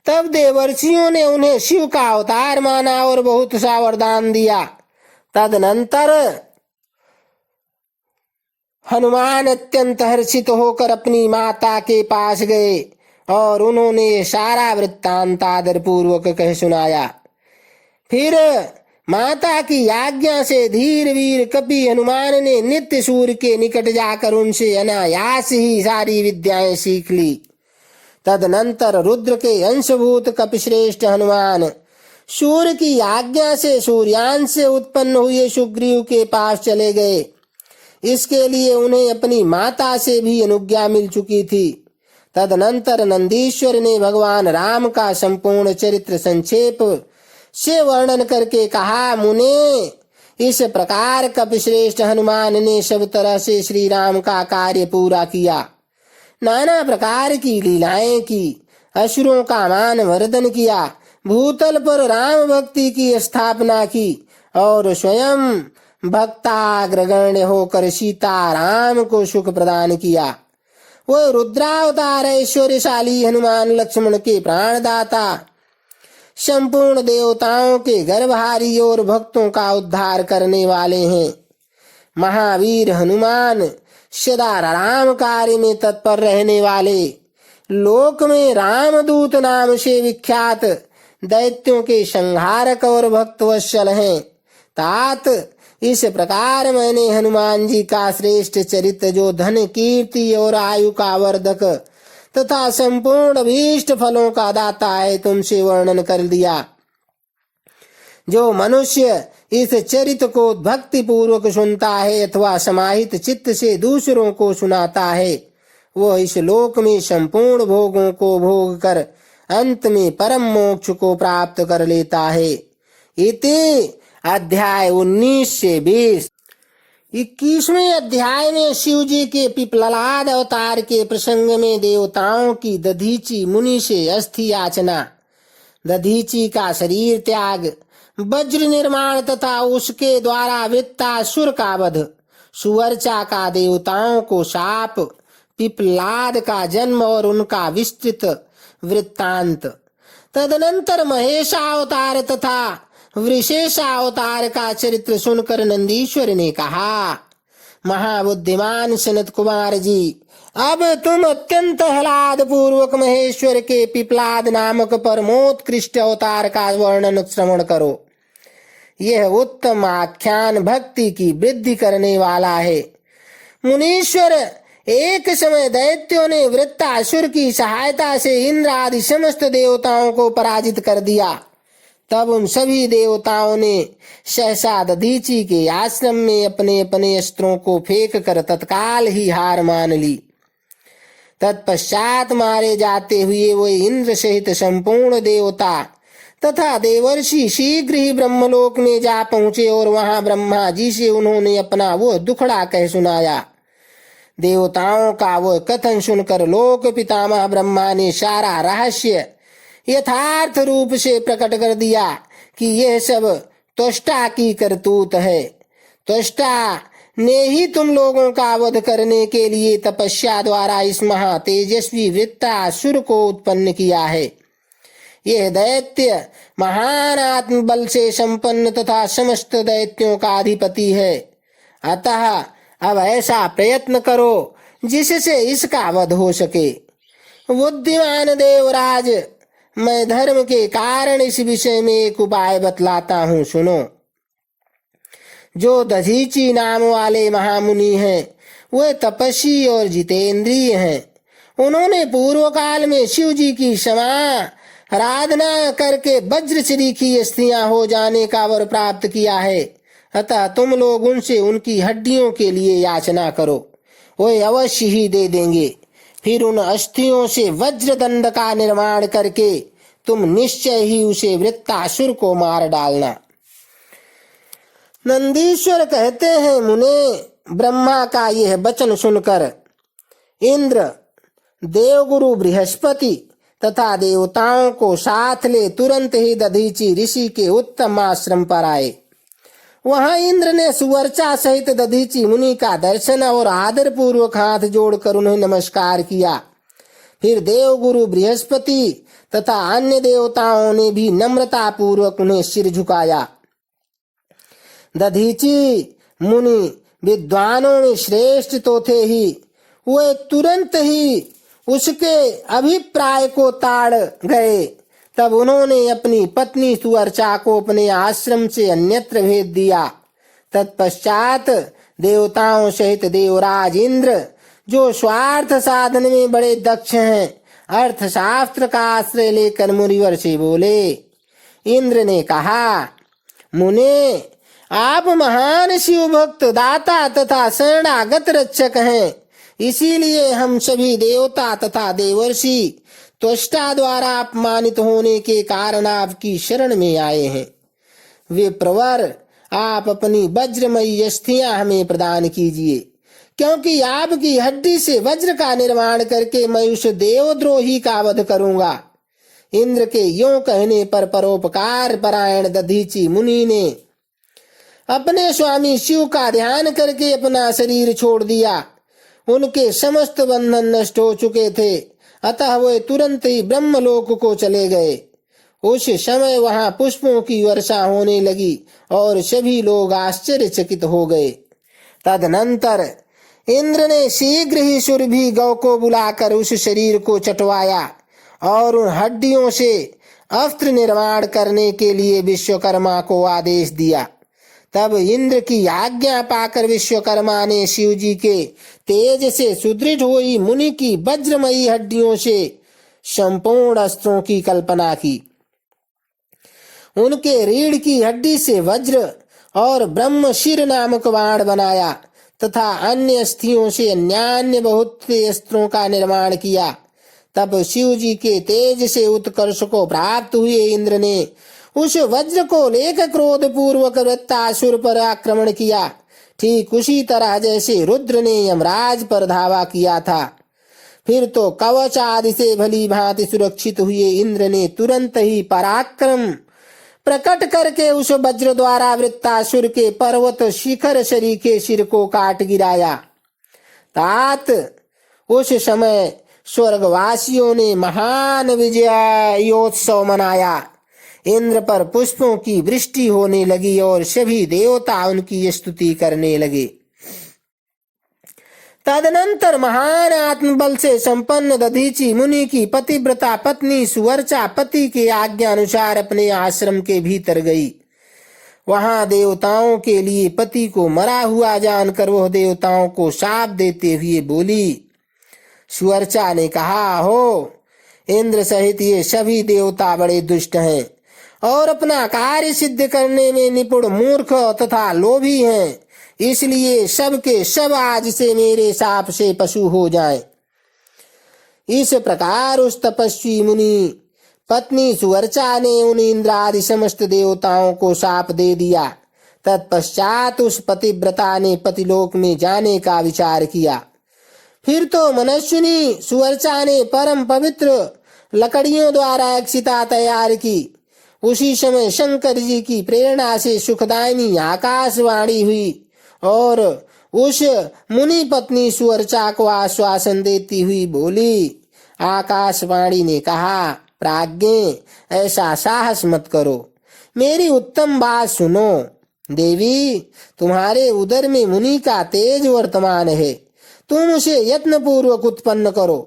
तब देवर्षियों ने उन्हें शिव का अवतार माना और बहुत सा वरदान दिया। तदनंतर हनुमान अत्यंत हर्षित होकर अपनी माता के पास गए और उन्होंने सारा वृत्तांत आदर पूर्वक कह सुनाया। फिर माता की आज्ञा से धीर वीर कपि हनुमान ने नित्य सूर्य के निकट जाकर उनसे अनायास ही सारी विद्याएं सीख ली। तदनंतर रुद्र के अंशभूत कपिश्रेष्ठ हनुमान सूर्य की आज्ञा से सूर्यांश से उत्पन्न हुए सुग्रीव के पास चले गए। इसके लिए उन्हें अपनी माता से भी अनुज्ञा मिल चुकी थी। तदनंतर नंदीश्वर ने भगवान राम का संपूर्ण चरित्र संक्षेप से वर्णन करके कहा, मुने, इस प्रकार कपिश्रेष्ठ हनुमान ने सब तरह से श्री राम का कार्य पूरा किया। नाना प्रकार की लीलाएं की, असुरों का मान वर्धन किया, भूतल पर राम भक्ति की स्थापना की और स्वयं भक्ताग्रगण्य होकर सीता राम को सुख प्रदान किया। वह रुद्रावतार ऐश्वर्यशाली हनुमान लक्ष्मण के प्राणदाता, संपूर्ण देवताओं के गर्भहारी और भक्तों का उद्धार करने वाले हैं। महावीर हनुमान सदा राम कार्य में तत्पर रहने वाले, लोक में रामदूत नाम से विख्यात दैत्यों के संहारक और भक्तवत्सल हैं। तात इस प्रकार मैंने हनुमान जी का श्रेष्ठ चरित्र, जो धन कीर्ति और आयु का वर्धक तथा संपूर्ण अभीष्ट फलों का दाता है, तुमसे वर्णन कर दिया। जो मनुष्य इस चरित्र को भक्ति पूर्वक सुनता है अथवा समाहित चित्त से दूसरों को सुनाता है, वह इस लोक में संपूर्ण भोगों को भोग कर अंत में परम मोक्ष को प्राप्त कर लेता है। इति अध्याय 19 से 20। 21वें अध्याय में शिव जी के पिपलाद अवतार के प्रसंग में देवताओं की दधीची मुनि से अस्थि याचना, दधीची का शरीर त्याग, वज्र निर्माण तथा उसके द्वारा वृत्तासुर का वध, सुवर्चा का देवताओं को शाप, पिपलाद का जन्म और उनका विस्तृत वृत्तांत। तदनंतर महेशावतार तथा वृषेशावतार का चरित्र सुनकर नंदीश्वर ने कहा, महाबुद्धिमान सनत कुमार जी, अब तुम अत्यंत ह्लाद पूर्वक महेश्वर के पिपलाद नामक परमोत्कृष्ट अवतार का वर्णन श्रवण करो। यह उत्तम आख्यान भक्ति की वृद्धि करने वाला है। मुनीश्वर, एक समय दैत्यों ने वृत्तासुर की सहायता से इंद्र आदि समस्त देवताओं को पराजित कर दिया। तब उन सभी देवताओं ने सहसा दधीची के आश्रम में अपने अपने अस्त्रों को फेंक कर तत्काल ही हार मान ली। तत्पश्चात मारे जाते हुए वे इंद्र सहित संपूर्ण देवता तथा देवर्षि शीघ्र ही ब्रह्मलोक में जा पहुंचे और वहां ब्रह्मा जी से उन्होंने अपना वो दुखड़ा कह सुनाया। देवताओं का वह कथन सुनकर लोक पितामह ब्रह्मा ने सारा रहस्य यथार्थ रूप से प्रकट कर दिया कि यह सब त्वष्टा की करतूत है। त्वष्टा ने ही तुम लोगों का वध करने के लिए तपस्या द्वारा इस महा तेजस्वी वृत्तासुर को उत्पन्न किया है। यह दैत्य महान आत्मबल से संपन्न तथा समस्त दैत्यों का अधिपति है। अतः अब ऐसा प्रयत्न करो जिससे इसका वध हो सके। बुद्धिमान देवराज, मैं धर्म के कारण इस विषय में एक उपाय बतलाता हूँ, सुनो। जो दधीची नाम वाले महामुनि हैं, वे तपस्वी और जितेंद्रिय हैं। उन्होंने पूर्व काल में शिव जी की आराधना करके वज्र सरीखी अस्थियां हो जाने का वर प्राप्त किया है। अतः तुम लोग उनसे उनकी हड्डियों के लिए याचना करो, वे अवश्य ही दे देंगे। फिर उन अस्थियों से वज्र दंड का निर्माण करके तुम निश्चय ही उसे वृत्तासुर को मार डालना। नंदीश्वर कहते हैं, मुने, ब्रह्मा का यह वचन सुनकर इंद्र, देवगुरु बृहस्पति तथा देवताओं को साथ ले तुरंत ही दधीची ऋषि के उत्तम आश्रम पर आए। वहां इंद्र ने सुवर्चा सहित दधीची मुनि का दर्शन और आदर पूर्वक हाथ जोड़कर उन्हें नमस्कार किया। फिर देवगुरु बृहस्पति तथा अन्य देवताओं ने भी नम्रता पूर्वक उन्हें सिर झुकाया। दधीची मुनि विद्वानों में श्रेष्ठ तो थे ही, वे तुरंत ही उसके अभिप्राय को ताड़ गए। तब उन्होंने अपनी पत्नी सुवर्चा को अपने आश्रम से अन्यत्र भेज दिया। तत्पश्चात देवताओं सहित देवराज इंद्र, जो स्वार्थ साधन में बड़े दक्ष हैं, अर्थशास्त्र का आश्रय लेकर मुनिवर से बोले। इंद्र ने कहा, मुने, आप महान शिव भक्त, दाता तथा शरणागत रक्षक हैं। इसीलिए हम सभी देवता तथा देवर्षि त्वष्टा द्वारा अपमानित होने के कारण आपकी शरण में आए हैं। वे प्रवर, आप अपनी वज्रमयी अस्थियां हमें प्रदान कीजिए, क्योंकि आपकी हड्डी से वज्र का निर्माण करके मैं उस देवद्रोही का वध करूंगा। इंद्र के यों कहने पर परोपकार परायण दधीची मुनि ने अपने स्वामी शिव का ध्यान करके अपना शरीर छोड़ दिया। उनके समस्त बंधन नष्ट हो चुके थे, अतः वे तुरंत ही ब्रह्मलोक को चले गए। उस समय वहां पुष्पों की वर्षा होने लगी और सभी लोग आश्चर्यचकित हो गए। तदनंतर इंद्र ने शीघ्र ही सुरभि गौ को बुलाकर उस शरीर को चटवाया और उन हड्डियों से अस्त्र निर्माण करने के लिए विश्वकर्मा को आदेश दिया। तब इंद्र की आज्ञा पाकर विश्वकर्मा ने शिव जी के तेज से सुदृढ़ हुई मुनि की वज्रमयी हड्डियों से संपूर्ण अस्त्रों की कल्पना की। उनके रीढ़ की हड्डी से वज्र और ब्रह्मशिर नामक बाण बनाया तथा अन्य अस्थियों से अन्यान्य बहुत से अस्त्रों का निर्माण किया। तब शिव जी के तेज से उत्कर्ष को प्राप्त हुए इंद्र ने उस वज्र को लेकर क्रोध पूर्वक वृत्तासुर पर आक्रमण किया, ठीक उसी तरह जैसे रुद्र ने यमराज पर धावा किया था। फिर तो कवच आदि से भली भांति सुरक्षित हुए इंद्र ने तुरंत ही पराक्रम प्रकट करके उस वज्र द्वारा वृत्तासुर के पर्वत शिखर शरी के सिर को काट गिराया। तात उस समय स्वर्गवासियों ने महान विजयोत्सव मनाया। इंद्र पर पुष्पों की वृष्टि होने लगी और सभी देवता उनकी स्तुति करने लगे। तदनंतर महान आत्मबल से संपन्न दधीचि मुनि की पतिव्रता पत्नी सुवर्चा पति के आज्ञा अनुसार अपने आश्रम के भीतर गई। वहां देवताओं के लिए पति को मरा हुआ जानकर वह देवताओं को शाप देते हुए बोली। सुवर्चा ने कहा, हो इंद्र सहित ये सभी देवता बड़े दुष्ट हैं और अपना कार्य सिद्ध करने में निपुण मूर्ख तथा लोभी हैं, इसलिए सब के सब आज से मेरे शाप से पशु हो जाएं। इस प्रकार उस तपस्वी मुनि पत्नी सुवर्चा ने उन इंद्र आदि समस्त देवताओं को शाप दे दिया। तत्पश्चात उस पतिव्रता ने पतिलोक में जाने का विचार किया। फिर तो मनस्विनी सुवर्चा ने परम पवित्र लकड़ियों द्वारा एक चिता तैयार की। उसी समय शंकर जी की प्रेरणा से सुखदायिनी आकाशवाणी हुई और उस मुनि पत्नी सुवर्चा को आश्वासन देती हुई बोली। आकाशवाणी ने कहा, प्राज्ञे ऐसा साहस मत करो, मेरी उत्तम बात सुनो। देवी, तुम्हारे उदर में मुनि का तेज वर्तमान है, तुम उसे यत्न पूर्वक उत्पन्न करो।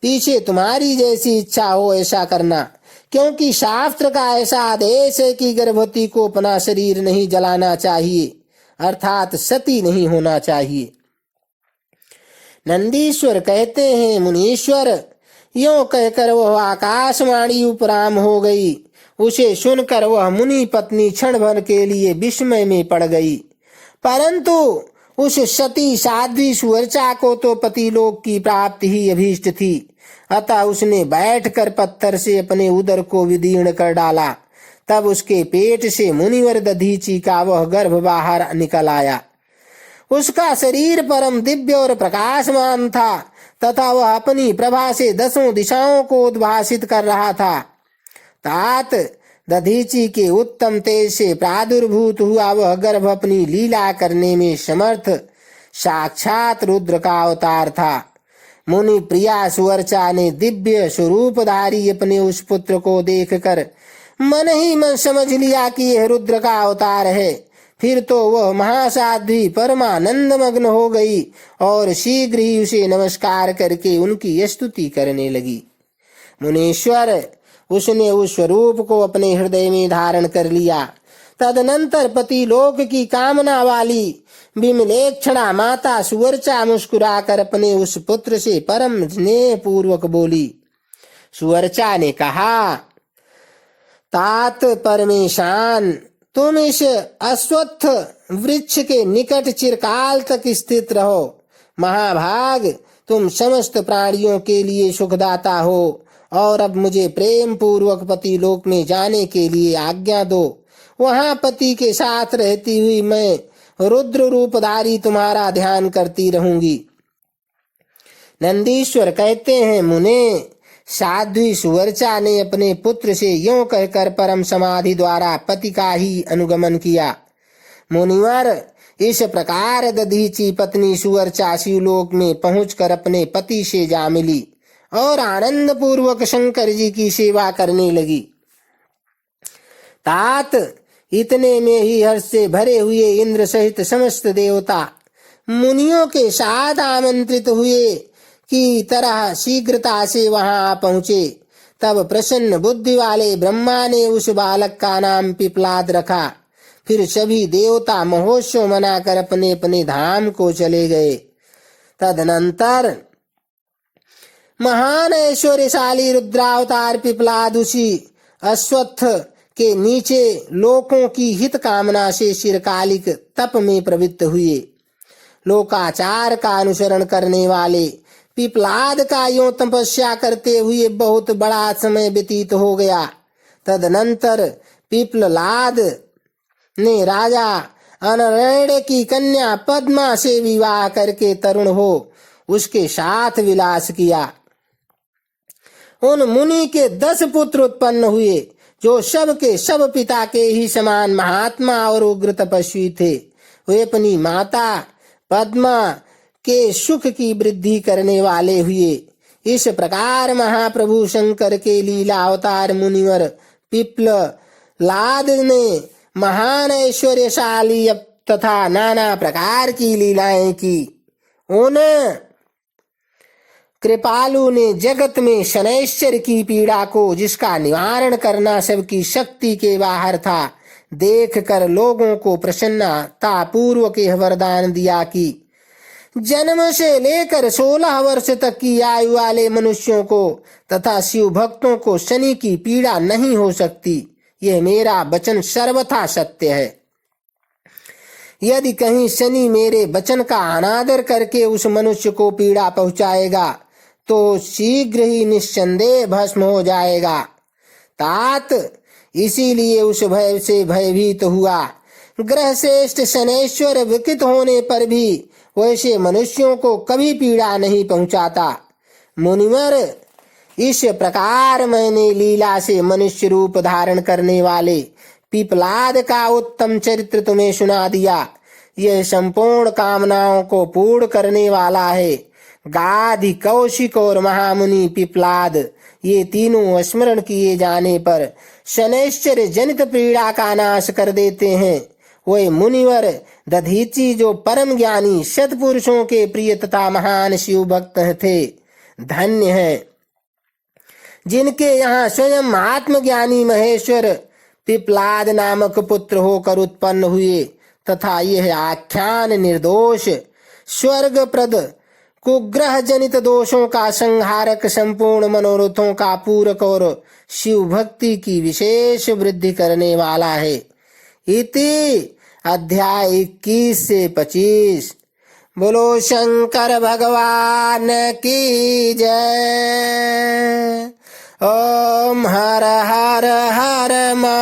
पीछे तुम्हारी जैसी इच्छा हो ऐसा करना, क्योंकि शास्त्र का ऐसा आदेश है कि गर्भवती को अपना शरीर नहीं जलाना चाहिए, अर्थात सती नहीं होना चाहिए। नंदीश्वर कहते हैं, मुनीश्वर, यों कहकर वह आकाशवाणी उपराम हो गई। उसे सुनकर वह मुनि पत्नी क्षण भर के लिए विस्मय में पड़ गई, परंतु उस सती साध्वी सुवर्चा को तो पतिलोक की प्राप्ति ही अभीष्ट थी। अतः उसने बैठकर पत्थर से अपने उदर को विदीर्ण कर डाला। तब उसके पेट से मुनिवर दधीचि का वह गर्भ बाहर निकल आया। उसका शरीर परम दिव्य और प्रकाशमान था तथा वह अपनी प्रभा से 10 दिशाओं को उद्भासित कर रहा था। तात दधीचि के उत्तम तेज से प्रादुर्भूत हुआ वह गर्भ अपनी लीला करने में समर्थ साक्षात रुद्र का अवतार था। मुनि प्रिया सुवर्चा ने दिव्य स्वरूपधारी अपने उस पुत्र को देखकर मन ही मन समझ लिया कि यह रुद्र का अवतार है। फिर तो वह महासाध्वी परमानंद मग्न हो गई और शीघ्र ही उसे नमस्कार करके उनकी स्तुति करने लगी। मुनीश्वर, उसने उस स्वरूप को अपने हृदय में धारण कर लिया। तदनंतर पति लोक की कामना वाली विमलेक्षणा माता सुवर्चा मुस्कुराकर अपने उस पुत्र से परम स्नेह पूर्वक बोली। सुवर्चा ने कहा, तात परमेशान, तुम इस अश्वत्थ वृक्ष के निकट चिरकाल तक स्थित रहो। महाभाग, तुम समस्त प्राणियों के लिए सुखदाता हो और अब मुझे प्रेम पूर्वक पति लोक में जाने के लिए आज्ञा दो। वहां पति के साथ रहती हुई मैं रुद्र रूपधारी तुम्हारा ध्यान करती रहूंगी। नंदीश्वर कहते हैं, मुने, साध्वी सुवर्चा ने अपने पुत्र से यों कहकर परम समाधि द्वारा पति का ही अनुगमन किया। मुनिवर, इस प्रकार दधीचि पत्नी सुवर्चा शिवलोक में पहुंचकर अपने पति से जा मिली और आनंद पूर्वक शंकर जी की सेवा करने लगी। तात इतने में ही हर्ष से भरे हुए इंद्र सहित समस्त देवता मुनियों के साथ आमंत्रित हुए की तरह शीघ्रता से वहां पहुंचे। तब प्रसन्न बुद्धि वाले ब्रह्मा ने उस बालक का नाम पिपलाद रखा। फिर सभी देवता महोत्सव मनाकर अपने अपने धाम को चले गए। तदनंतर महान ऐश्वर्यशाली रुद्रावतार पिपलाद उसी अश्वत्थ के नीचे लोकों की हित कामना से चिरकालिक तप में प्रवृत्त हुए। लोकाचार का अनुसरण करने वाले पिपलाद का यों तपस्या करते हुए बहुत बड़ा समय व्यतीत हो गया। तदनंतर पिपलाद ने राजा अनरेण की कन्या पद्मा से विवाह करके तरुण हो उसके साथ विलास किया। उन मुनि के 10 पुत्र उत्पन्न हुए जो सब के सब पिता के ही समान महात्मा और उग्र तपस्वी थे। वे अपनी माता पद्मा के सुख की वृद्धि करने वाले हुए। इस प्रकार महाप्रभु शंकर के लीला अवतार मुनिवर पिपलाद ने महान ऐश्वर्यशाली तथा नाना प्रकार की लीलाएं की। उन कृपालु ने जगत में शनैश्चर की पीड़ा को, जिसका निवारण करना सबकी शक्ति के बाहर था, देख कर लोगों को प्रसन्नता पूर्वक यह वरदान दिया कि जन्म से लेकर 16 वर्ष तक की आयु वाले मनुष्यों को तथा शिव भक्तों को शनि की पीड़ा नहीं हो सकती। यह मेरा वचन सर्वथा सत्य है। यदि कहीं शनि मेरे वचन का अनादर करके उस मनुष्य को पीड़ा पहुंचाएगा तो शीघ्र ही निस्संदेह भस्म हो जाएगा। तात इसीलिए उस भय से भयभीत हुआ। ग्रह श्रेष्ठ शनैश्वर विकृत होने पर भी वैसे मनुष्यों को कभी पीड़ा नहीं पहुंचाता। मुनिवर, इस प्रकार मैंने लीला से मनुष्य रूप धारण करने वाले पिपलाद का उत्तम चरित्र तुम्हें सुना दिया। यह संपूर्ण कामनाओं को पूर्ण करने वाला है। गाधि, कौशिक और महामुनि पिपलाद, ये तीनों स्मरण किए जाने पर शनैश्चर्य जनित पीड़ा का नाश कर देते हैं। वह मुनिवर दधीचि जो परम ज्ञानी सत्पुरुषों के प्रिय तथा महान शिव भक्त थे, धन्य है जिनके यहाँ स्वयं आत्मज्ञानी महेश्वर पिपलाद नामक पुत्र होकर उत्पन्न हुए तथा यह आख्यान निर्दोष स्वर्गप्रद कुग्रह जनित दोषों का संहारक, संपूर्ण मनोरथों का पूरक और शिव भक्ति की विशेष वृद्धि करने वाला है। इति अध्याय 21 से 25। बोलो शंकर भगवान की जय। ओम हर हर हर महा